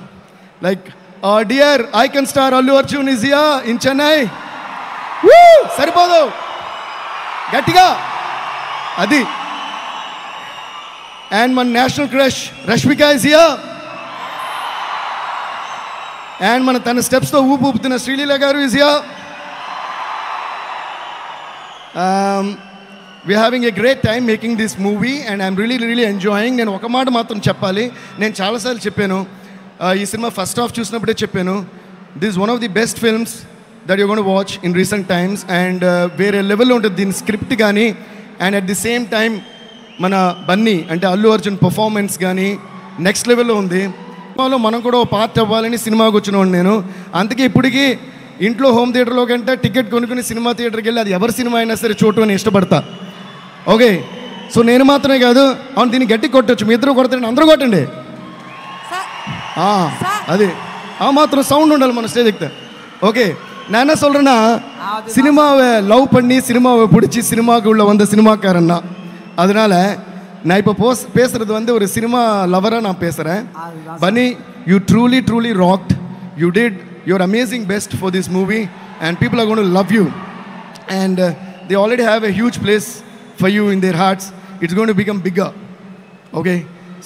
like dear icon star Allu Arjun is here in Chennai. సరిపోదు, గట్టిగా అది. అండ్ మన national crush Rashmika is here. And మన తన స్టెప్స్తో ఊపుతున్న శ్రీలీల గారు is here. We're having a great time making this movie and I'm really enjoying. నేను ఒక మాట మాత్రం చెప్పాలి, నేను చాలాసార్లు చెప్పాను, ఈ సినిమా ఫస్ట్ హాఫ్ చూసినప్పుడే చెప్పాను, this one of the best films that you gonna watch in recent times. And వేరే లెవెల్లో ఉంటుంది దీని స్క్రిప్ట్ కానీ, and at the same time మన బన్నీ అంటే అల్లు అర్జున్ పర్ఫార్మెన్స్ కానీ నెక్స్ట్ లెవెల్లో ఉంది. సినిమాలో మనం కూడా పార్ట్ అవ్వాలని సినిమాకి వచ్చినవాడు నేను. అందుకే ఇప్పటికీ ఇంట్లో హోమ్ థియేటర్లో కంటే టికెట్ కొనుక్కుని సినిమా థియేటర్కి వెళ్ళి అది ఎవరి సినిమా అయినా సరే చూడటం అని ఇష్టపడతా. ఓకే. సో నేను మాత్రమే కాదు, అవును దీన్ని గట్టి కొట్టచ్చు, మీ ఇద్దరు కొడతారండి, అందరూ కొట్టండి. அது மாத்திரம் சவுண்ட் உண்டால் మన ஸ்டேஜ் எக்த. ஓகே, நான் என்ன சொல்கிறேன்னா, சினிமாவை லவ் பண்ணி சினிமாவை பிடிச்சி சினிமாவுக்கு உள்ள வந்த சினிமாக்காரன் தான். அதனால் நான் இப்போ பேசுகிறது வந்து ஒரு சினிமா லவராக நான் பேசுகிறேன். பனி, you truly wrought. You did your amazing best for this movie and people are going to love you and they already have a huge place for you in their hearts. It's going to become bigger. Okay,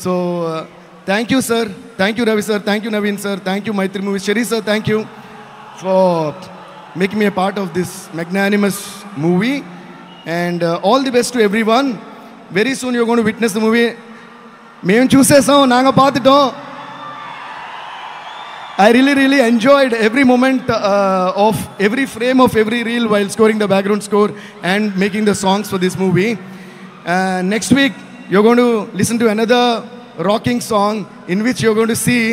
so thank you sir, thank you Ravi sir, thank you Naveen sir, thank you Maitri Movies, Sherry sir, thank you for making me a part of this magnanimous movie and all the best to everyone. Very soon you're going to witness the movie. మేము చూసేసాం, నాంగా పాతిటోం. I really enjoyed every moment of every frame of every reel while scoring the background score and making the songs for this movie. Next week you're going to listen to another rocking song in which you're going to see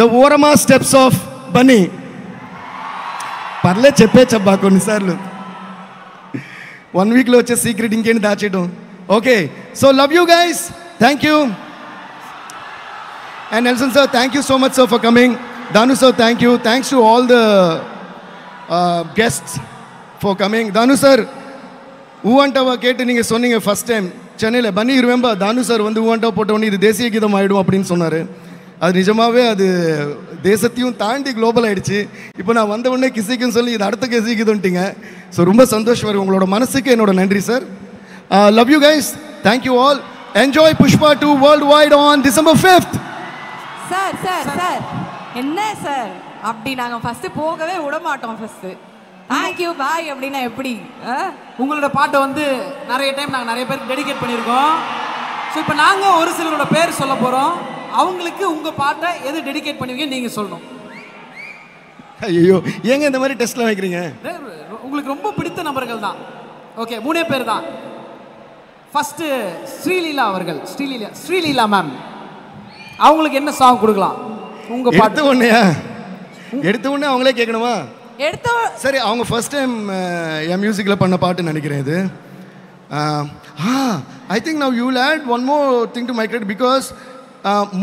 the Orama steps of Bunny. Parle cheppe chabba konni sarlu 1 week lo vache secret inken daachedum. Okay, so love you guys, thank you. And Nelson sir, thank you so much sir for coming. Danu sir, thank you. Thanks to all the guests for coming. Danu sir, ஊவண்டவா கேட்டு நீங்கள் சொன்னீங்க first time சென்னையில். பன்னி remember தானு sir வந்து ஊவண்டவா போட்டவொன்னே இது தேசிய கீதம் ஆகிடும் அப்படின்னு சொன்னார். அது நிஜமாகவே அது தேசத்தையும் தாண்டி குளோபல் ஆகிடுச்சு. இப்போ நான் வந்த உடனே கிசிக்குன்னு சொல்லி இது அடுத்த தேசிய கீதம்ட்டிங்க. ஸோ ரொம்ப சந்தோஷம் வரும். உங்களோட மனசுக்கு என்னோட நன்றி sir. Love you guys, thank you all. Enjoy Pushpa 2 world wide on December 5th. Sir sir sir என்ன சார் அப்படி நாங்கள் ஃபஸ்ட்டு போகவே விட மாட்டோம். ஃபஸ்ட்டு தேங்க்யூ பாய் அப்படின்னா எப்படி? உங்களோட பாட்டை வந்து நிறைய டைம் நாங்கள் நிறைய பேருக்கு டெடிகேட் பண்ணியிருக்கோம். ஸோ இப்போ நாங்கள் ஒரு சிலரோட பேர் சொல்ல போகிறோம். அவங்களுக்கு உங்கள் பாட்டை எது டெடிகேட் பண்ணுவீங்க நீங்கள் சொல்லணும். ஐயோ, ஏங்க இந்த மாதிரி டெஸ்ட்லாம் வைக்கிறீங்க? உங்களுக்கு ரொம்ப பிடித்த நபர்கள் தான். ஓகே, 3 பேர் தான். ஃபஸ்ட்டு ஸ்ரீலீலா அவர்கள். ஸ்ரீலீலா மேம், அவங்களுக்கு என்ன சாங் கொடுக்கலாம்? உங்கள் பாட்டு எடுத்த உடனே அவங்களே கேட்கணுமா? சரி, அவங்க ஃபர்ஸ்ட் டைம் என் மியூசிக்கில் பண்ண பாட்டுன்னு நினைக்கிறேன் இது. I think now you will add one more thing to my credit because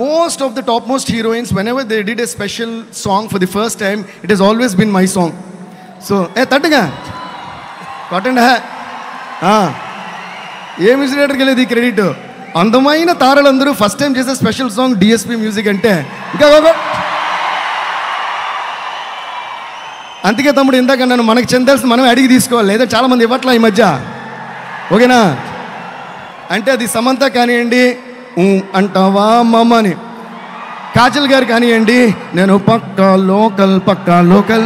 most of the topmost heroines, whenever they did a special song for the first time, it has always been my song. So, தட்டுங்க కొట్టండి. ఏ music డైరెక్టర్కి వెళ్ళేది credit? అందమైన తారలందరూ first time చేసే special song DSP music అంటే ఇంకా అందుకే తమ్ముడు ఇందాక నన్ను మనకు చెందాల్సి మనమే అడిగి తీసుకోవాలి, లేదా చాలామంది ఇవ్వట్లా ఈ మధ్య. ఓకేనా? అంటే అది సమంత కానివ్వండి, అంటావా మమ్మ అని, కాజల్ గారు కానివ్వండి, నేను పక్కా లోకల్,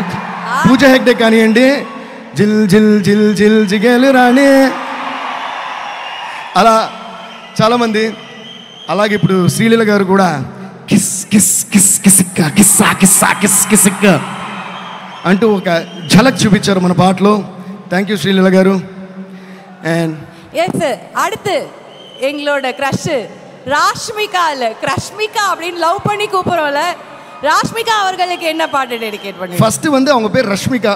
పూజ హెగ్డే కానివ్వండి, జిల్ జిల్ జిల్ జిల్ జిగేలు రాణి, అలా చాలామంది. అలాగే ఇప్పుడు శ్రీలీల గారు కూడా కిస్ కిస్ కిస్ కిసిక్క కిస్సా కిస్సా కిస్ కిసిక్క అంటూ ఒక ఝలక్ చూపించారు మన పాటలో. థ్యాంక్ యూ శ్రీలీల గారు. అండ్ எஸ், அடுத்து எங்களோட க்ரஷ் ராஷ்மிகா. இல்லை கிரஷ்மிகா அப்படின்னு லவ் பண்ணி கூப்பிடுறோம்ல, ராஷ்மிகா அவர்களுக்கு என்ன பாட்டு டெடிகேட் பண்ணி? ஃபர்ஸ்ட் வந்து அவங்க பேர் ரஷ்மிகா.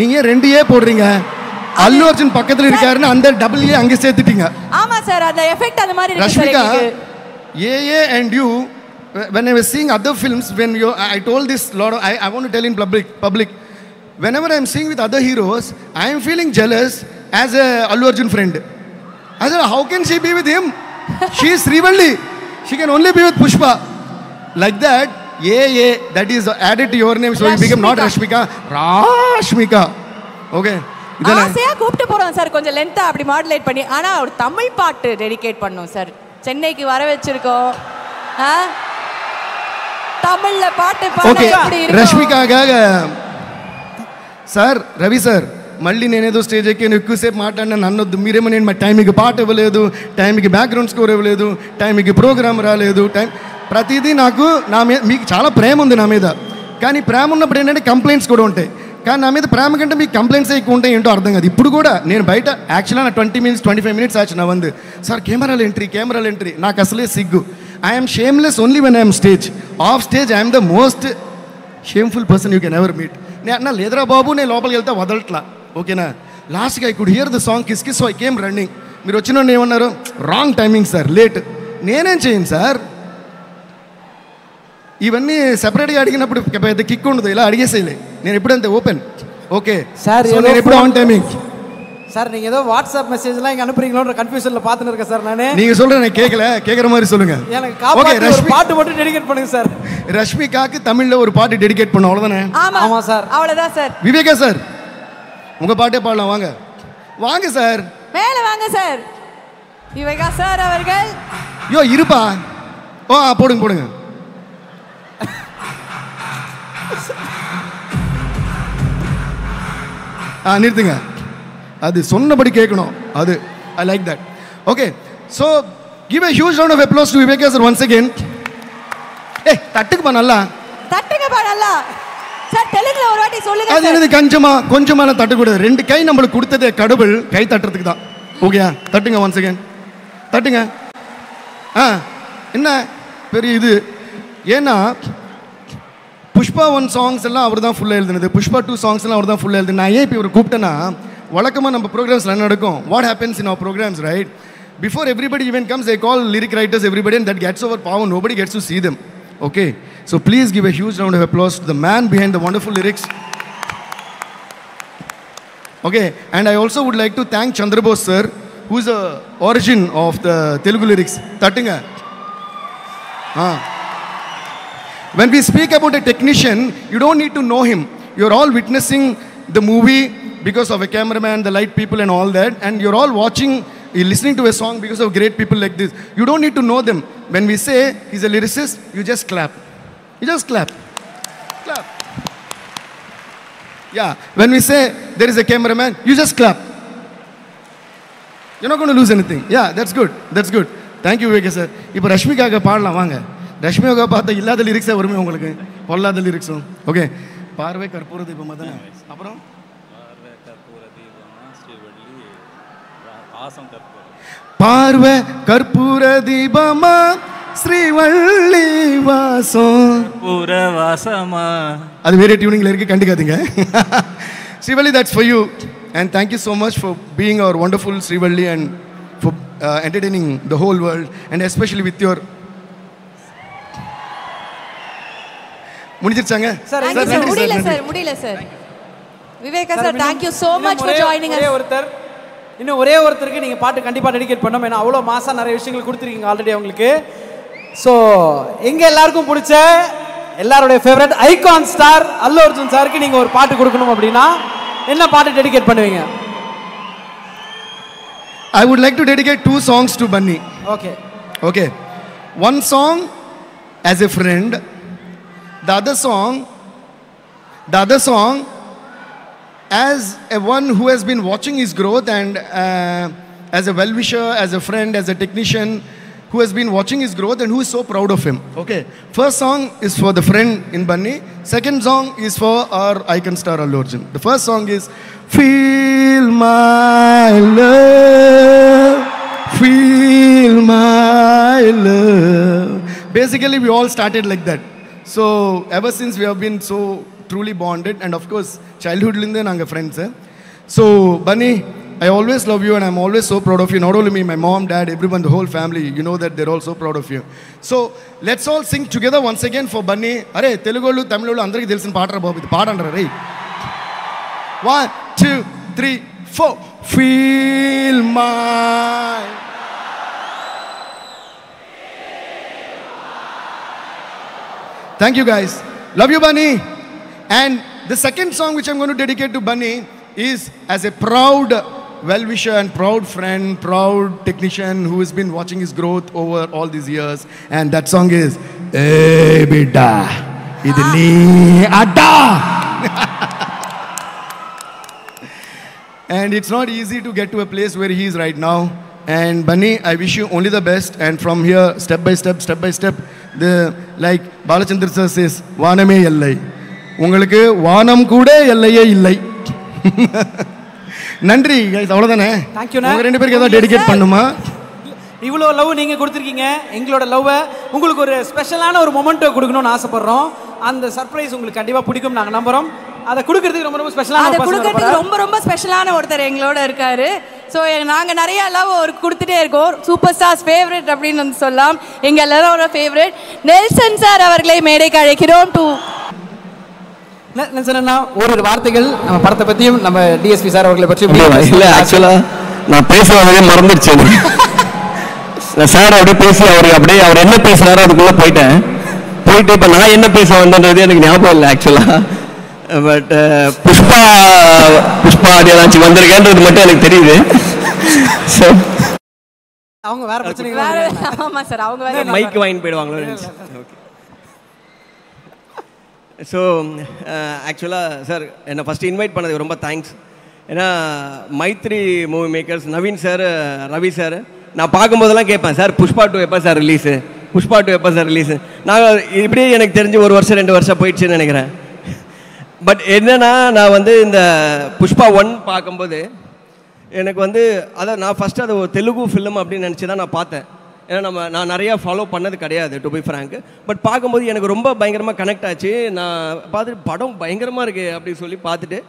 நீங்க 2 போடுறீங்க. அல்லு அர்ஜுன் பக்கத்துல இருக்காருன்னு அந்த டபுள் ஏ அங்கே சேர்த்துட்டீங்க. ஆமா சார், அந்த எஃபெக்ட் அந்த மாதிரி இருக்கு. ரஷ்மிகா ஏ and you, when I was seeing other films, when you, I told this lot of, I want to tell in public, whenever I am seeing with other heroes, I am feeling jealous as a Allu Arjun friend. I said, how can she be with him? She is Srivalli. She can only be with Pushpa. Like that, that is added to your name, so you become not Rashmika, Rashmika. Okay. ஆசையா கூப்பிட்டு போறோம் sir, கொஞ்சம் லென்த்தா அப்படி modulate பண்ணி. ஆனா ஒரு தமிழ் பாட்டு dedicate பண்ணோம் சார். சென்னைக்கு வர வச்சிருக்கோம், தமிழ்ல பாட்டு பாட எப்படி இருக்கு? రష్మికగా సార్, రవి సార్, మళ్ళీ నేనేదో స్టేజ్ ఎక్కి ఎక్కువసేపు మాట్లాడినా నన్నొద్దు. మీరేమో నేను మా టైంకి పాట ఇవ్వలేదు, టైంకి బ్యాక్గ్రౌండ్ స్కోర్ ఇవ్వలేదు, టైంకి ప్రోగ్రామ్ రాలేదు, ప్రతిదీ నాకు నా మీద మీకు చాలా ప్రేమ ఉంది నా మీద. కానీ ప్రేమ ఉన్నప్పుడు ఏంటంటే కంప్లైంట్స్ కూడా ఉంటాయి. కానీ నా మీద ప్రేమ కంటే మీకు కంప్లైంట్స్ ఎక్కువ ఉంటాయి, ఏంటో అర్థం కాదు. ఇప్పుడు కూడా నేను బయట యాక్చువల్గా నా 20 minutes 25 minutes ఆச்சு నా వందు సార్ కెమెరాలు ఎంట్రీ నాకు అసలే సిగ్గు. I'm shameless only when I'm stage. Of stage I'm the most shameful person you can ever meet. నేను అన్నా లేదురా బాబు, నేను లోపలికి వెళ్తే వదలట్లా. ఓకేనా? లాస్ట్గా I could hear the song kiss kiss, so I came running. మీరు వచ్చిన ఏమన్నారు, రాంగ్ టైమింగ్ సార్, లేట్. నేనేం చేయను సార్, ఇవన్నీ సెపరేట్గా అడిగినప్పుడు పెద్ద కిక్ ఉండదు, ఇలా అడిగేసేయలే. నేను ఎప్పుడంతే ఓపెన్. ఓకే சார் నేను ఎప్పుడు ఆన్ టైమింగ్. சார் நீங்கள் ஏதோ வாட்ஸ்அப் மெசேஜ்லாம் இங்கே அனுப்புறீங்களோன்ற கன்ஃபியூஷனில் பார்த்துன்னு இருக்கேன் சார் நான். நீங்கள் சொல்கிறேன் நான் கேட்குற மாதிரி சொல்லுங்கள். எனக்கு காப்பாற்றி ஒரு பாட்டு மட்டும் டெடிகேட் பண்ணுங்க சார். ரஷ்மிகாக்கு தமிழில் ஒரு பாட்டு டெடிகேட் பண்ணோம், அவ்வளோதானே? ஆமாம் சார், அவ்வளோதான் சார். விவேகா சார், உங்கள் பாட்டே பாடலாம், வாங்க வாங்க சார், மேலே வாங்க சார். விவேகா சார் அவர்கள். யோ இருப்பா. போடுங்க போடுங்க. நிறுத்துங்க, அது சொன்னபடி கேட்கணும், அது I like that. Okay, so give a huge round of applause to Viveka sir once again. தட்டுக்குப்பா நல்லா, தட்டுங்கப்பா நல்லா. சார் தெலுங்குல ஒரு வாட்டி சொல்லுங்க. அது என்னது கொஞ்சமா தட்டக்கூடாது, 2 கை நம்மளுக்கு கொடுத்ததே கடவுள், கை தட்டுறதுக்கு தான். ஓகேயா, தட்டுங்க once again, தட்டுங்க. என்ன பெரிய இது, ஏன்னா புஷ்பா 1 சாங்ஸ் எல்லாம் அவர் தான் ஃபுல்லாக எழுதுனது, புஷ்பா 2 சாங்ஸ் எல்லாம் அவர் தான் ஃபுல்லாக எழுதுனது. நான் ஏன் இப்போ இவர் கூப்பிட்டேன்னா, வழக்கமாக நம்ம ப்ரோக்ராம்ஸில் என்ன நடக்கும், what happens in our programs, right? Before everybody even comes, they call lyric writers, everybody, and that gets over power. Nobody gets to see them. Okay, so please give a huge round of applause to the man behind the wonderful lyrics. Okay, and I also would like to thank Chandrabose sir, who is the origin of the Telugu lyrics. Tattinga. When we speak about a technician, you don't need to know him. You're all witnessing the movie because of a cameraman, the light people and all that, and you're all watching, you're listening to a song because of great people like this. You don't need to know them. When we say he's a lyricist, you just clap. You just clap. Clap. Yeah. When we say there is a cameraman, you just clap. You're not going to lose anything. Yeah, that's good. That's good. Thank you, Viveka sir. இப்போ ரஷ்மிகாக பாடலாம் வாங்க. ரஷ்மிகாக பார்த்தா இல்லாத லிரிக்ஸே வருமே உங்களுக்கு, பொல்லாத லிரிக்ஸும். Okay, பார்வை கற்பூர தீபமா தானே, அப்புறம் பார்வை கற்பூர தீபமா ஸ்ரீவள்ளி வாசம் பூரவாசமா, அது வேற டியூனிங்ல இருக்கு, கண்டுக்காதீங்க. Srivalli, that's for you, and thank you so much for being our wonderful Srivalli and for entertaining the whole world, and especially with your முடிஞ்சிருச்சாங்க சார். முடியல sir. Viveka sir, thank you so much for joining us. இன்னும் ஒரே ஒருத்தருக்கு நீங்கள் பாட்டு கண்டிப்பாக dedicate பண்ணோம், ஏன்னா அவ்வளோ மாசாக நிறைய விஷயங்கள் கொடுத்துருக்கீங்க ஆல்ரெடி அவங்களுக்கு. ஸோ எங்கள் எல்லாருக்கும் பிடிச்ச எல்லாருடைய ஃபேவரட் ஐகான் ஸ்டார் அல்லு அர்ஜுன் சாருக்கு நீங்கள் ஒரு பாட்டு கொடுக்கணும் அப்படின்னா என்ன பாட்டு டெடிகேட் பண்ணுவீங்க? I would like to dedicate 2 songs to Bunny. Okay. Okay. One song as a friend, the other song as a one who has been watching his growth, and as a well-wisher, as a friend, as a technician who has been watching his growth and who is so proud of him. Okay, first song is for the friend in Bunny, second song is for our icon star Allu Arjun. The first song is Feel My Love, Feel My Love. Basically we all started like that, so ever since we have been so truly bonded, and of course childhood linde naanga friends. So Bunny, I always love you and I'm always so proud of you. Not only me, my mom, dad, everyone, the whole family, you know that they're all so proud of you. So let's all sing together once again for Bunny. Are Telugolu Tamilolu andariki telusinu paadra babu, idu paadandra right? 1 2 3 4. Feel my Thank you guys. Love you Bunny. And the second song which I'm going to dedicate to Bunny is as a proud well-wisher and proud friend, proud technician who has been watching his growth over all these years. And that song is Hey Bidda, Idu Nee Adda. And it's not easy to get to a place where he is right now. And Bunny, I wish you only the best. And from here, step by step, the like Balachandra sir says, Vaname Yallai. உங்களுக்கு வானம் கூட எல்லையே இல்லை. நன்றி guys, அவ்வளோதானே. உங்கள் 2 பேருக்கு ஏதாவது டெடிகேட் பண்ணுமா? இவ்வளோ லவ் நீங்கள் கொடுத்துருக்கீங்க, எங்களோட லவ்வை உங்களுக்கு ஒரு ஸ்பெஷலான ஒரு மொமெண்ட்டோ கொடுக்கணும்னு ஆசைப்பட்றோம். அந்த சர்ப்ரைஸ் உங்களுக்கு கண்டிப்பாக பிடிக்கும் நாங்கள் நம்புகிறோம். அதை கொடுக்கறதுக்கு ரொம்ப ரொம்ப ஸ்பெஷலான அதை கொடுக்கறதுக்கு ரொம்ப ரொம்ப ஸ்பெஷலான ஒருத்தர் எங்களோட இருக்காரு. ஸோ நாங்கள் நிறைய லவ் அவருக்கு கொடுத்துட்டே இருக்கோம். சூப்பர் ஸ்டார்ஸ் ஃபேவரட் அப்படின்னு வந்து சொல்லலாம். எங்கள் எல்லாரோட ஃபேவரட் நெல்சன் சார் அவர்களை மேடைக்கு அழைக்கிறோம். நெல்சன் அண்ணா ஒரு வார்த்தைகள் நம்ம படத்தை பற்றியும் நம்ம டிஎஸ்பி சார் அவர்களை பற்றி. இல்லை ஆக்சுவலாக நான் பேசுவதே மறந்துடுச்சு. நான் சார் அப்படியே பேசி அவர் என்ன பேசினாரோ அதுக்குள்ளே போயிட்டு இப்போ நான் என்ன பேச வந்தேன்றது எனக்கு ஞாபகம் இல்லை ஆக்சுவலாக. பட் புஷ்பா அது ஏதாச்சும் வந்திருக்கேன்றது மட்டும் எனக்கு தெரியுது. ஸோ அவங்க வேற பிரச்சனை. ஆமாம் சார், அவங்க வேற மைக் வாங்கிட்டு போயிடுவாங்களோ. ஓகே. ஸோ ஆக்சுவலாக சார் என்னை ஃபஸ்ட்டு இன்வைட் பண்ணதுக்கு ரொம்ப தேங்க்ஸ். ஏன்னா Mythri movie makers Naveen sir, Ravi sir நான் பார்க்கும்போதெல்லாம் கேட்பேன், சார் புஷ்பா 2 எப்போ சார் ரிலீஸு, புஷ்பா 2 எப்போ சார் ரிலீஸு. நான் இப்படியே எனக்கு தெரிஞ்சு 1 வருஷம் 2 வருஷம் போயிடுச்சுன்னு நினைக்கிறேன். பட் என்னென்னா நான் வந்து இந்த புஷ்பா 1 பார்க்கும்போது எனக்கு வந்து அதான் நான் ஃபஸ்ட்டு அது ஒரு தெலுங்கு ஃபிலிம் அப்படின்னு நினச்சி தான் நான் பார்த்தேன். ஏன்னா நான் நிறையா ஃபாலோ பண்ணது கிடையாது டு பி ஃப்ராங்க். பட் பார்க்கும்போது எனக்கு ரொம்ப பயங்கரமாக கனெக்ட் ஆச்சு. நான் பார்த்துட்டு படம் பயங்கரமாக இருக்குது அப்படின்னு சொல்லி பார்த்துட்டு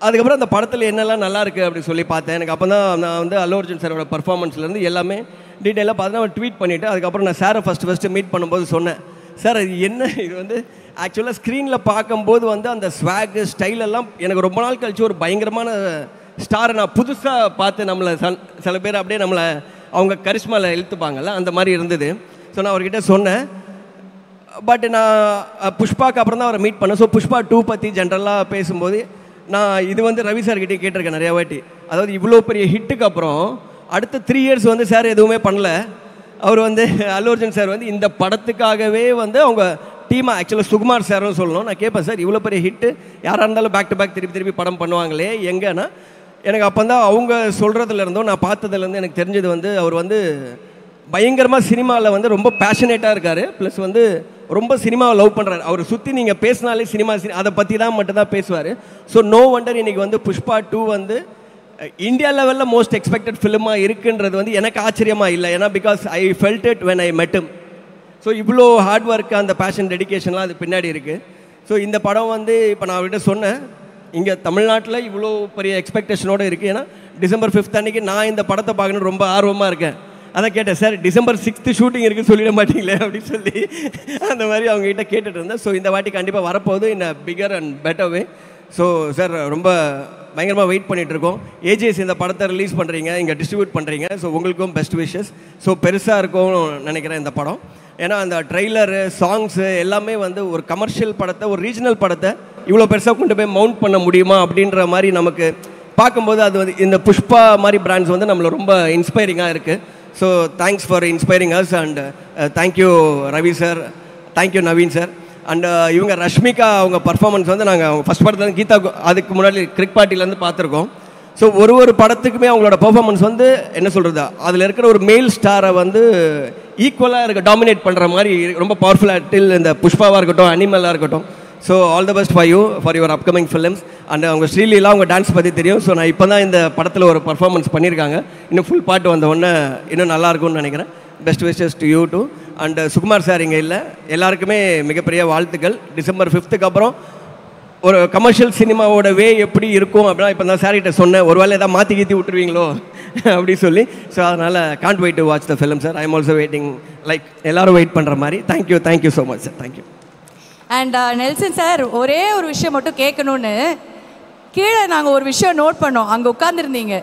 அதுக்கப்புறம் அந்த படத்தில் என்னெல்லாம் நல்லா இருக்குது அப்படின்னு சொல்லி பார்த்தேன். எனக்கு அப்போ தான் நான் வந்து அல்லு அர்ஜுன் சாரோட பர்ஃபார்மன்ஸ்லேருந்து எல்லாமே டீட்டெயிலாக பார்த்து நான் ட்வீட் பண்ணிவிட்டு அதுக்கப்புறம் நான் சாரை ஃபஸ்ட்டு மீட் பண்ணும்போது சொன்னேன், சார் இது என்ன இது வந்து ஆக்சுவலாக ஸ்க்ரீனில் பார்க்கும்போது வந்து அந்த ஸ்வாகு ஸ்டைலெல்லாம் எனக்கு ரொம்ப நாள் கழிச்சு ஒரு பயங்கரமான ஸ்டாரை நான் புதுசாக பார்த்து நம்மளை சில பேர் அப்படியே நம்மளை அவங்க கரிஷ்மாவில் இழுத்துப்பாங்கல்ல அந்த மாதிரி இருந்தது. ஸோ நான் அவர்கிட்ட சொன்னேன். பட் நான் புஷ்பாக்கு அப்புறம் தான் அவரை மீட் பண்ணேன். ஸோ புஷ்பா 2 பற்றி ஜென்ரலாக பேசும்போது நான் இது வந்து ரவி சார்கிட்டே கேட்டிருக்கேன் நிறையா வாட்டி. அதாவது இவ்வளோ பெரிய ஹிட்டுக்கு அப்புறம் அடுத்த 3 இயர்ஸ் வந்து சார் எதுவுமே பண்ணல. அவர் வந்து அல்லு அர்ஜுன் சார் வந்து இந்த படத்துக்காகவே வந்து அவங்க டீமாக ஆக்சுவலாக சுகுமார் சார்னு சொல்லணும். நான் கேட்பேன், சார் இவ்வளோ பெரிய ஹிட்டு யாராக இருந்தாலும் பேக் டு பேக் திருப்பி படம் பண்ணுவாங்களே எங்கன்னா எனக்கு அப்போ தான் அவங்க சொல்கிறதுலேருந்தோ நான் பார்த்ததுலேருந்து எனக்கு தெரிஞ்சது வந்து அவர் வந்து பயங்கரமாக சினிமாவில் வந்து ரொம்ப பேஷனேட்டாக இருக்கார். ப்ளஸ் வந்து ரொம்ப சினிமாவை லவ் பண்ணுறாரு. அவர் சுற்றி நீங்கள் பேசினாலே சினிமா அதை பற்றி தான் மட்டும்தான் பேசுவார். ஸோ நோ வண்டர் இன்றைக்கி வந்து புஷ்பா 2 வந்து இந்தியா லெவலில் மோஸ்ட் எக்ஸ்பெக்டட் ஃபிலிமாக இருக்குன்றது வந்து எனக்கு ஆச்சரியமாக இல்லை. ஏன்னா because I felt it when I மெட் ஹிம். ஸோ இவ்வளோ ஹார்ட் ஒர்க்கு அந்த பேஷன் டெடிக்கேஷன்லாம் அது பின்னாடி இருக்குது. ஸோ இந்த படம் வந்து இப்போ நான் அவர்கிட்ட சொன்னேன், இங்கே தமிழ்நாட்டில் இவ்வளோ பெரிய எக்ஸ்பெக்டேஷனோடு இருக்குது. ஏன்னா டிசம்பர் 5 அன்றைக்கி நான் இந்த படத்தை பார்க்கணுன்னு ரொம்ப ஆர்வமாக இருக்கேன். அதான் கேட்டேன், சார் டிசம்பர் 6 ஷூட்டிங் இருக்குன்னு சொல்லிட மாட்டீங்களே அப்படின்னு சொல்லி அந்த மாதிரி அவங்ககிட்ட கேட்டுட்டு இருந்தேன். ஸோ இந்த வாட்டி கண்டிப்பாக வரப்போகுது in a bigger and better way. So sir ரொம்ப பயங்கரமாக வெயிட் பண்ணிகிட்ருக்கோம். ஏஜிஎஸ் இந்த படத்தை ரிலீஸ் பண்ணுறீங்க, இங்கே டிஸ்ட்ரிபியூட் பண்ணுறீங்க. ஸோ உங்களுக்கும் பெஸ்ட் விஷஸ். ஸோ பெருசாக இருக்கும்னு நினைக்கிறேன் இந்த படம். ஏன்னா அந்த ட்ரெய்லரு சாங்ஸு எல்லாமே வந்து ஒரு கமர்ஷியல் படத்தை ஒரு ரீஜனல் படத்தை இவ்வளோ பெருசாக கொண்டு போய் மவுண்ட் பண்ண முடியுமா அப்படின்ற மாதிரி நமக்கு பார்க்கும்போது அது வந்து இந்த புஷ்பா மாதிரி பிராண்ட்ஸ் வந்து நம்மளை ரொம்ப இன்ஸ்பைரிங்காக இருக்குது. So thanks for inspiring us and thank you Ravi sir, thank you Naveen sir. And இவங்க ரஷ்மிகா அவங்க பர்ஃபார்மன்ஸ் வந்து நாங்கள் ஃபஸ்ட் படத்தில் கீதா அதுக்கு முன்னாடி கிரிக் பார்ட்டிலேருந்து பார்த்துருக்கோம். ஸோ ஒரு படத்துக்குமே அவங்களோட பர்ஃபார்மன்ஸ் வந்து என்ன சொல்கிறது, அதில் இருக்கிற ஒரு மேல் ஸ்டாரை வந்து ஈக்குவலாக இருக்க டாமினேட் பண்ணுற மாதிரி ரொம்ப பவர்ஃபுல்லாக டில் இந்த புஷ்பாவாக இருக்கட்டும் அனிமலாக இருக்கட்டும். So all the best for you for your upcoming films. And அவங்க ஸ்ரீலீலாம் அவங்க டான்ஸ் பற்றி தெரியும். ஸோ நான் இப்போ தான் இந்த படத்தில் ஒரு பர்ஃபார்மன்ஸ் பண்ணியிருக்காங்க. இன்னும் ஃபுல் பாட்டு வந்த உடனே இன்னும் நல்லாயிருக்கும்னு நினைக்கிறேன். Best wishes to you too. And Sukumar sir இங்கே இல்லை, எல்லாருக்குமே மிகப்பெரிய வாழ்த்துக்கள். டிசம்பர் 5 அப்புறம் ஒரு கமர்ஷியல் சினிமாவோட வே எப்படி இருக்கும் அப்படின்னா இப்போ தான் சார்கிட்ட சொன்னேன், ஒரு வேளை எதாவது மாற்றி கீத்தி விட்டுருவீங்களோ அப்படி சொல்லி. ஸோ அதனால் can't wait to watch the film sir. I am also waiting, like எல்லோரும் வெயிட் பண்ணுற மாதிரி. Thank you so much sir. Thank you. And Nelson sir, ஒரே ஒரு விஷயம் மட்டும் கேட்கணுன்னு கீழே நாங்கள் ஒரு விஷயம் நோட் பண்ணோம். அங்கே உட்காந்துருந்தீங்க,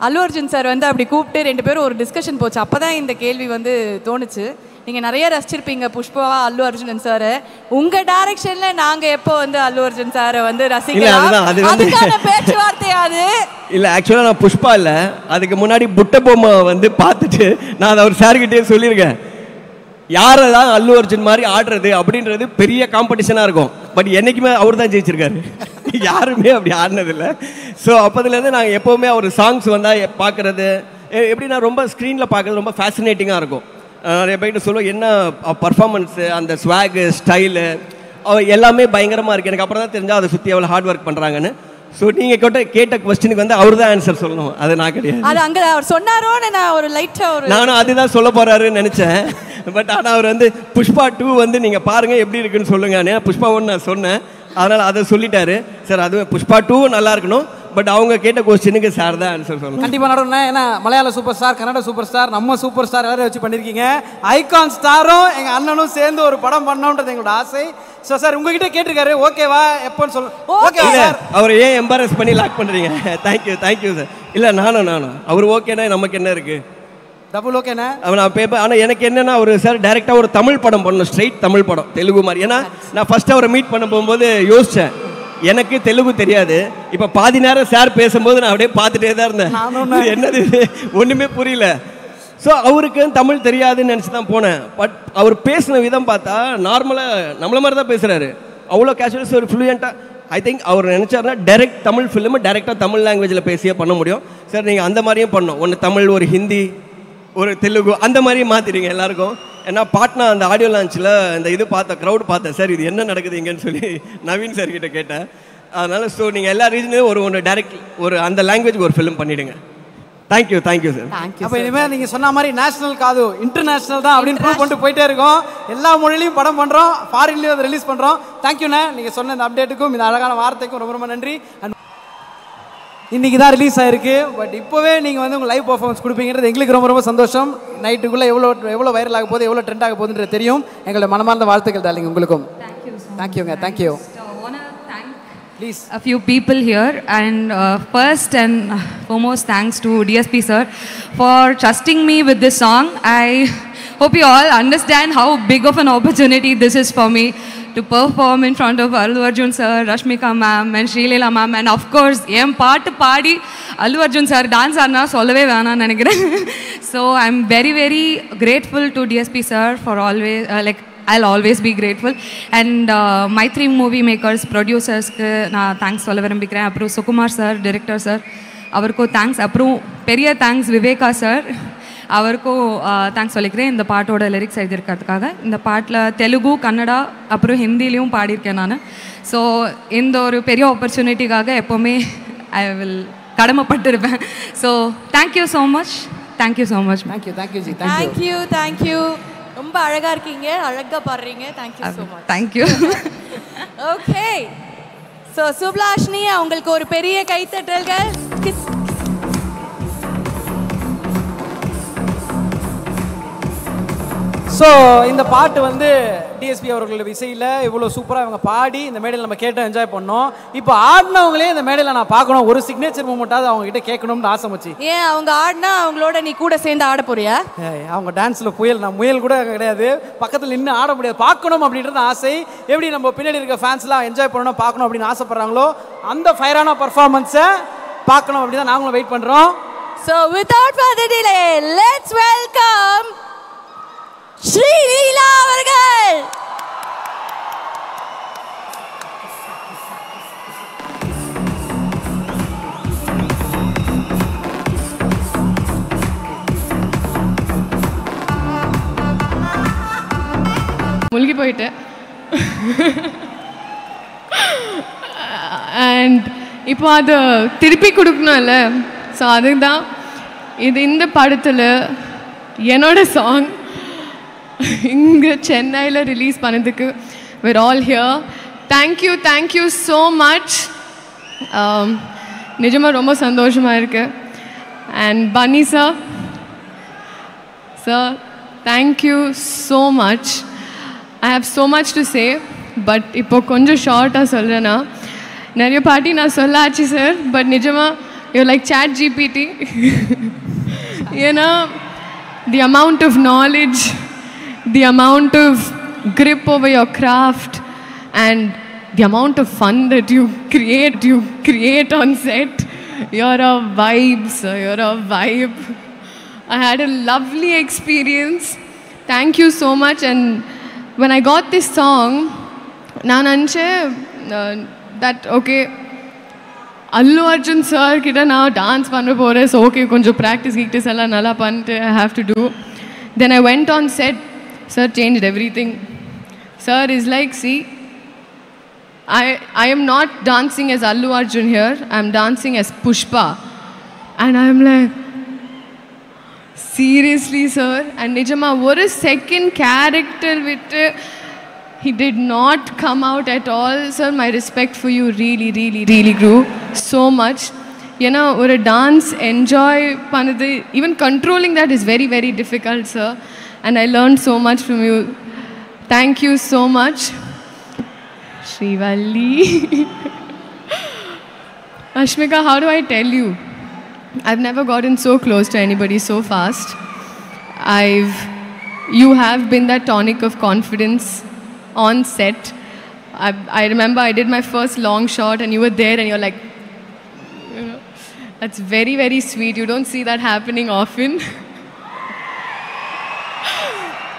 அல்லு அர்ஜுன் சார் வந்து அப்படி கூப்பிட்டு 2 பேரும் ஒரு டிஸ்கஷன் போச்சு. அப்போ தான் இந்த கேள்வி வந்து தோணுச்சு. நீங்கள் நிறைய ரசிச்சிருப்பீங்க புஷ்பாவா அல்லு அர்ஜுன் சார். உங்கள் டைரக்ஷனில் நாங்கள் எப்போ வந்து அல்லு அர்ஜுன் சாரை வந்து ரசிக்கலாம், அதுக்கான பேச்சுவார்த்தையாது இல்லை. ஆக்சுவலாக நான் புஷ்பா இல்லை, அதுக்கு முன்னாடி புட்ட பொம்மை வந்து பார்த்துட்டு நான் அதை அவர் சார்கிட்டே சொல்லியிருக்கேன், யாரை தான் அல்லு அர்ஜுன் மாதிரி ஆடுறது அப்படின்றது பெரிய காம்படிஷனாக இருக்கும். பட் என்றைக்குமே அவர் தான் ஜெயிச்சிருக்காரு, யாருமே அப்படி ஆடினதில்லை. ஸோ அப்போதுலேருந்து நாங்கள் எப்போவுமே அவர் சாங்ஸ் வந்தால் பார்க்குறது எப்படின்னா ரொம்ப ஸ்க்ரீனில் பார்க்குறது ரொம்ப ஃபேசினேட்டிங்காக இருக்கும். நிறைய பேர்கிட்ட சொல்லுவோம், என்ன பர்ஃபார்மன்ஸு, அந்த ஸ்வாகு ஸ்டைலு எல்லாமே பயங்கரமாக இருக்குது. எனக்கு அப்புறம் தான் தெரிஞ்சால் அதை சுற்றி எவ்வளோ ஹார்ட் ஒர்க் பண்ணுறாங்கன்னு. ஸோ நீங்கள் கேட்ட கொஸ்டினுக்கு வந்து அவர் தான் ஆன்சர் சொல்லணும், அது நான் கிடையாது. அது அங்கே அவர் சொன்னாரோன்னு நான் ஒரு லைட்டாக நானும் அதுதான் சொல்ல போகிறாருன்னு நினச்சேன். பட் ஆனால் அவர் வந்து புஷ்பா 2 வந்து நீங்கள் பாருங்கள் எப்படி இருக்குன்னு சொல்லுங்க. புஷ்பா 1 நான் சொன்னேன், அதனால் அதை சொல்லிட்டாரு சார். அதுவும் புஷ்பா 2 நல்லா இருக்கணும், பட் அவங்க கேட்ட கொஸ்டினுக்கு சார் தான் ஆன்சர் சொல்லணும். கண்டிப்பாக நடக்கணும். ஏன்னா மலையாள super star, Kannada super star, நம்ம சூப்பர் ஸ்டார் எல்லாரும் வச்சு பண்ணியிருக்கீங்க. ஐகான் ஸ்டாரும் எங்கள் அண்ணனும் சேர்ந்து ஒரு படம் பண்ணோன்றது எங்களோட ஆசை. ஸோ சார் உங்ககிட்ட கேட்டிருக்காரு, ஓகேவா எப்போன்னு சொல்ல. Okay sir. அவர் ஏன் எம்பாரஸ் பண்ணி லாக் பண்ணுறீங்க? Thank you sir. இல்லை நானும் அவர் ஓகேனா நமக்கு என்ன இருக்குது, டபுள் ஓகேண்ணா. நான் பேப்பர். ஆனால் எனக்கு என்னென்னா அவர் சார் டேரெக்டாக ஒரு தமிழ் படம் பண்ணணும், ஸ்ட்ரெயிட் தமிழ் படம், தெலுங்கு மாதிரி. ஏன்னா நான் ஃபஸ்ட்டு அவரை மீட் பண்ண போகும்போது யோசித்தேன், எனக்கு தெலுங்கு தெரியாது. இப்போ பாதி நேரம் சார் பேசும்போது நான் அப்படியே பார்த்துட்டே தான் இருந்தேன், என்னது ஒன்றுமே புரியல. ஸோ அவருக்கு தமிழ் தெரியாதுன்னு நினச்சி தான் போனேன். பட் அவர் பேசின விதம் பார்த்தா நார்மலாக நம்மள மாதிரி தான் பேசுகிறாரு, அவ்வளோ கேஷுவல்ஸ், ஒரு ஃப்ளூயண்ட்டாக. ஐ திங்க் அவர் நினச்சாருன்னா டைரக்ட் தமிழ் ஃபிலிமு டைரெக்டாக தமிழ் லாங்குவேஜில் பேசியே பண்ண முடியும். சார் நீங்கள் அந்த மாதிரியும் பண்ணோம், ஒன்று தமிழ், ஒரு ஹிந்தி, ஒரு தெலுங்கு, அந்த மாதிரியே மாற்றிடுங்க எல்லாருக்கும். ஏன்னா பாட்னா அந்த ஆடியோ லான்ச்சில் இந்த இது பார்த்தேன், க்ரௌட் பார்த்தேன் சார், இது என்ன நடக்குது இங்கேன்னு சொல்லி நவீன் சார் கிட்ட கேட்டேன். அதனால் ஸோ நீங்கள் எல்லா ரீஜன்லையும் ஒரு டைரக்ட் ஒரு அந்த லாங்குவேஜ்க்கு ஒரு ஃபிலிம் பண்ணிவிடுங்க. Thank you sir. அப்போ இனிமேல் நீங்கள் சொன்ன மாதிரி நேஷனல் காது இன்டர்நேஷனல் தான் அப்படின்னு ப்ரூவ் பண்ணிட்டு போயிட்டே இருக்கோம். எல்லா மொழியிலையும் படம் பண்ணுறோம், ஃபாரின்லேயும் அதை ரிலீஸ் பண்ணுறோம். தேங்க்யூண்ணே, நீங்கள் சொன்ன இந்த அப்டேட்டுக்கும் இந்த அழகான வார்த்தைக்கும் ரொம்ப ரொம்ப நன்றி. இன்றைக்கி தான் ரிலீஸ் ஆகிருக்கு, பட் இப்போவே நீங்கள் வந்து உங்கள் லைவ் பர்ஃபார்மன்ஸ் கொடுப்பீங்கிறது எங்களுக்கு ரொம்ப ரொம்ப சந்தோஷம். நைட்டுக்குள்ளே எவ்வளோ வைரல் ஆக போகுது, எவ்வளோ ட்ரெண்ட் ஆக போகுதுன்றது தெரியும். எங்களோட மனமார்ந்த வாழ்த்துக்கள் டார்லிங் உங்களுக்கும். தேங்க்யூங்க. Thank you. Please. A few people here, and first and foremost thanks to DSP sir for trusting me with this song. I hope you all understand how big of an opportunity this is for me to perform in front of Allu Arjun sir, Rashmika ma'am and Srileela ma'am, and of course em paattu paadi Allu Arjun sir dance aadna sollave vena nenikiren. So I'm very very grateful to DSP sir for always I'll always be grateful, and Maitri movie makers, producers na thanks solla virumbikren. Apru Sukumar sir, director sir, avarku thanks. Apru periya thanks Viveka sir, avarku thanks sollikren. Indha paatoda lyrics edirukradhukaga, indha paatla Telugu, Kannada, apru Hindi liyum paadiruken nanu. So indha oru periya opportunity kaga eppovume I will kadamapattirupen. So thank you so much. Thank you so much. Thank you ji. Thank you. ரொம்ப அழகா இருக்கீங்க, அழகா பாடுறீங்க. Thank you so much. Thank you. Okay. So சுப்லாஷினி உங்களுக்கு ஒரு பெரிய கைத்தட்டல்கள். So இந்த பாட்டு வந்து டிஎஸ்பி அவர்களோட இசையில் இவ்வளோ சூப்பராக இவங்க பாடி இந்த மேடையில் நம்ம கேட்டு என்ஜாய் பண்ணோம். இப்போ ஆடினவங்களே இந்த மேடையில் நான் பார்க்கணும், ஒரு சிக்னேச்சர் மூமெண்ட்டாவது அவங்க கிட்ட கேட்கணும்னு ஆசை வச்சு. ஏன் அவங்க ஆடினா அவங்களோட நீ கூட சேர்ந்து ஆட போறியா? அவங்க டான்ஸில் புயல், நான் முயல் கூட கிடையாது, பக்கத்தில் நின்று ஆட முடியாது, பார்க்கணும் அப்படின்றது ஆசை. எப்படி நம்ம பின்னாடி இருக்க ஃபேன்ஸ்லாம் என்ஜாய் பண்ணணும், பார்க்கணும் அப்படின்னு ஆசைப்படுறாங்களோ அந்த ஃபயரான பர்ஃபார்மன்ஸை பார்க்கணும் அப்படி தான் நாங்களும் வெயிட் பண்ணுறோம். So without further delay, let's welcome Sreeleela அவர்கள். முழுகி போயிட்டேன். அண்ட் இப்போ அது திருப்பி கொடுக்கணும்ல, ஸோ அதுதான் இது. இந்த படத்தில் என்னோட சாங் இங்கே சென்னையில் ரிலீஸ் பண்ணதுக்கு we're all here. Thank you so much. நிஜமாக ரொம்ப சந்தோஷமாக இருக்கு. அண்ட் பன்னி sir, thank you so much. I have so much to say, but இப்போ கொஞ்சம் ஷார்ட்டாக சொல்கிறேன்னா, நிறைய பாட்டி நான் சொல்லாச்சு சார், பட் நிஜமாக you're like chat GPT. ஏன்னா the amount of knowledge, the amount of grip over your craft, and the amount of fun that you create on set, you're a vibe, sir, you're a vibe. I had a lovely experience. Thank you so much. And when I got this song, நான் நினச்சேன் that okay, Allu Arjun sir கிட்ட நான் dance பண்ண போகிறேன், so okay கொஞ்சம் practice எல்லாம் நல்லா பண்ணிட்டு I have to do. Then I went on set. Sir changed everything. Sir is like, see, I am not dancing as Allu Arjun here, I am dancing as Pushpa. And I am like, seriously sir? And nijama ஒரு second character விட்டு he did not come out at all. Sir, my respect for you really grew so much. ஏன்னா ஒரு dance enjoy பண்ணது, even controlling that is very difficult, sir. And I learned so much from you. Thank you so much. Srivalli. Ashmika, how do I tell you? I've never gotten so close to anybody so fast. You have been that tonic of confidence on set. I remember I did my first long shot and you were there and you're like, you know, that's very sweet. You don't see that happening often.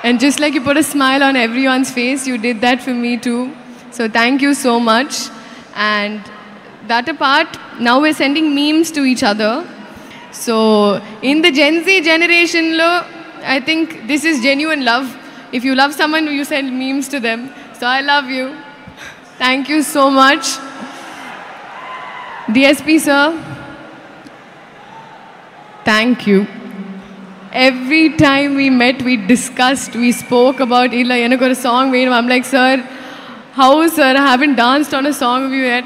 And just like you put a smile on everyone's face, you did that for me too. So thank you so much. And that apart, now we're sending memes to each other. So in the Gen Z generation, I think this is genuine love. If you love someone, you send memes to them. So I love you. Thank you so much. DSP sir, thank you. Every time we met, we discussed, we spoke about, illa enakku or song vedum. I'm like, sir, how sir, I haven't danced on a song of you yet.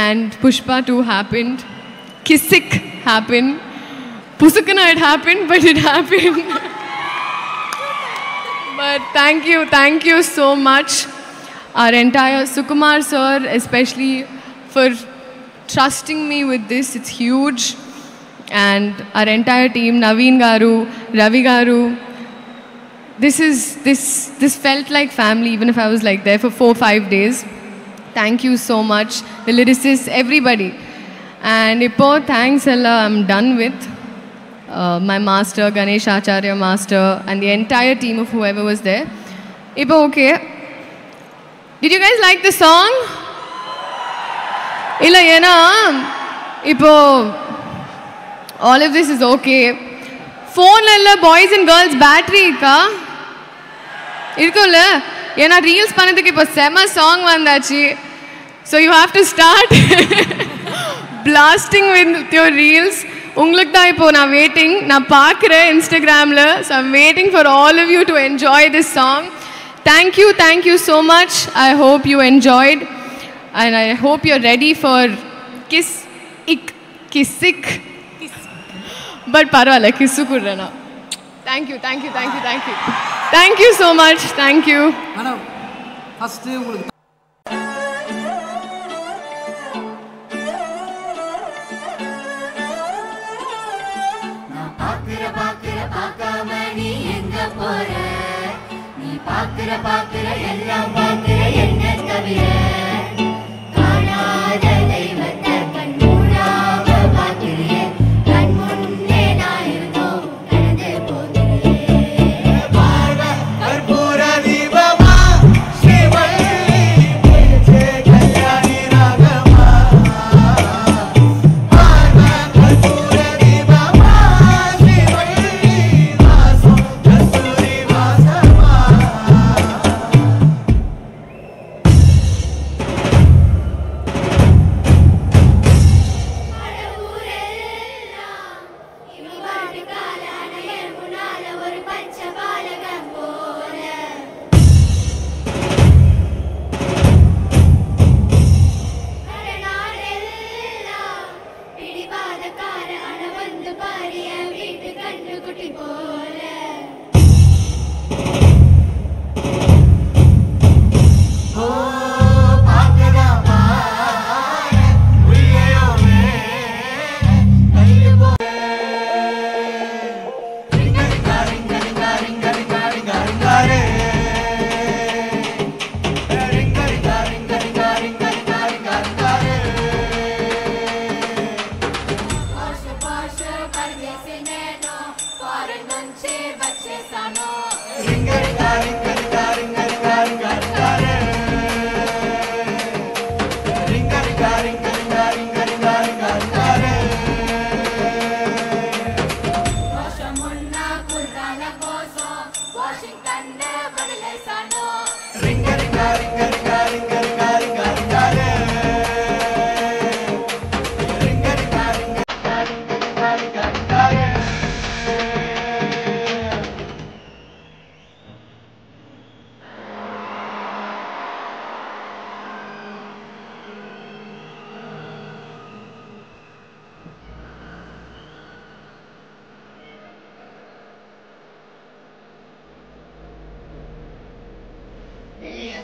And Pushpa 2 happened. Kissik happened. Pusukana it happened, but it happened. But thank you so much. Our entire Sukumar sir, especially for trusting me with this, it's huge. And our entire team, Naveen Garu, Ravi Garu, this felt like family, even if I was like there for 4-5 days. Thank you so much. The lyricists, everybody. And ipo thanks alla I'm done with. My master, Ganesh Acharya master, and the entire team of whoever was there. Ipo okay. Did you guys like the song? Illa yena ipo all of this is okay. Phone la boys and girls battery ka irukula yena reels panadhukku ipo sema song vandachi. So you have to start blasting with your reels. உங்களுக்கு தான் இப்போ நான் waiting, நான் பார்க்குறேன் இன்ஸ்டாகிராமில். So I'm waiting for all of you to enjoy this song. Thank you so much. I hope you enjoyed and I hope you are ready for Kissik but பரவாயில்ல, கிஸ்ஸு கொடுறேண்ணா. Thank you so much. Thank you. Madam first உங்களுக்கு பார்க்காம நீ எங்க போற? நீ பார்க்கிற எல்லாம் பார்க்கிற என்ன தவிர காணாத தெய்வத்தை கண் மூடாம பார்க்கிறிய. கண் முன்னே நான் இருந்தோம் கடந்து போகிறேன். கற்பூர தீபமா ஸ்ரீவள்ளி கல்யாணி ராகமா. கற்பூர தீபமா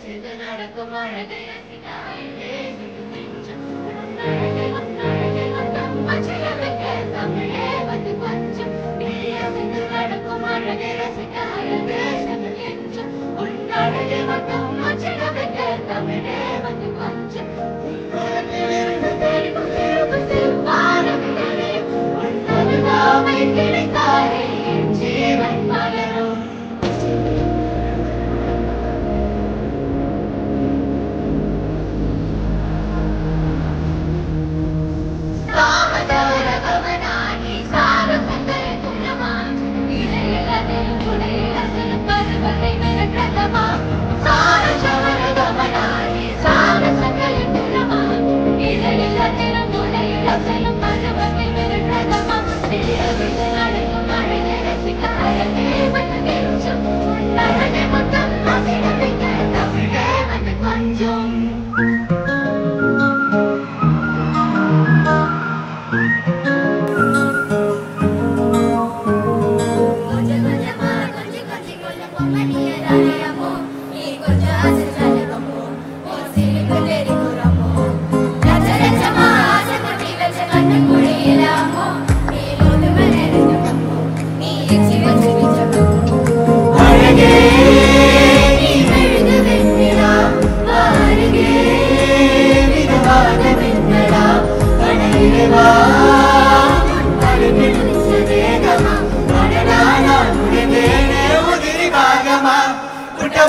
ரசித்து நடக்கும் அழகை தமிழே வந்து கொஞ்சம் நீ அசைந்து நடக்கும் அழகை ரசிக்க அழகேசங்கள் என்றும் உன் அழகை மட்டும் மச்சிட வைக்க தமிழே வந்து கொஞ்சம் உன்னதுதாமை கிடைத்தாரே என் ஜீவன் மலரும் சாமதர கவனானி சாரசங்கர குலமான் இடையிலதில் குடையிலதில் பருவத்தை மெனக்கலமா சாரசவர கவனானி சாரசங்கர குலமான் இடையிலதில் குடையிலதில் பருவத்தை மெனக்கலமா நீயவிது நடக்கும் அழகை ரசிக்க அழகே வந்து நெஞ்சம் உன் அழகை மொத்தம் மசிட வைக்க தமிழே வந்து கொஞ்சம்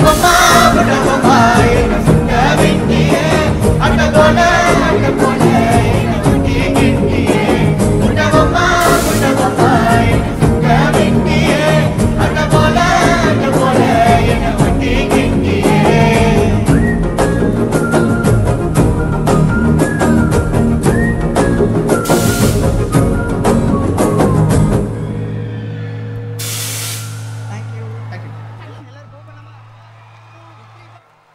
Mama,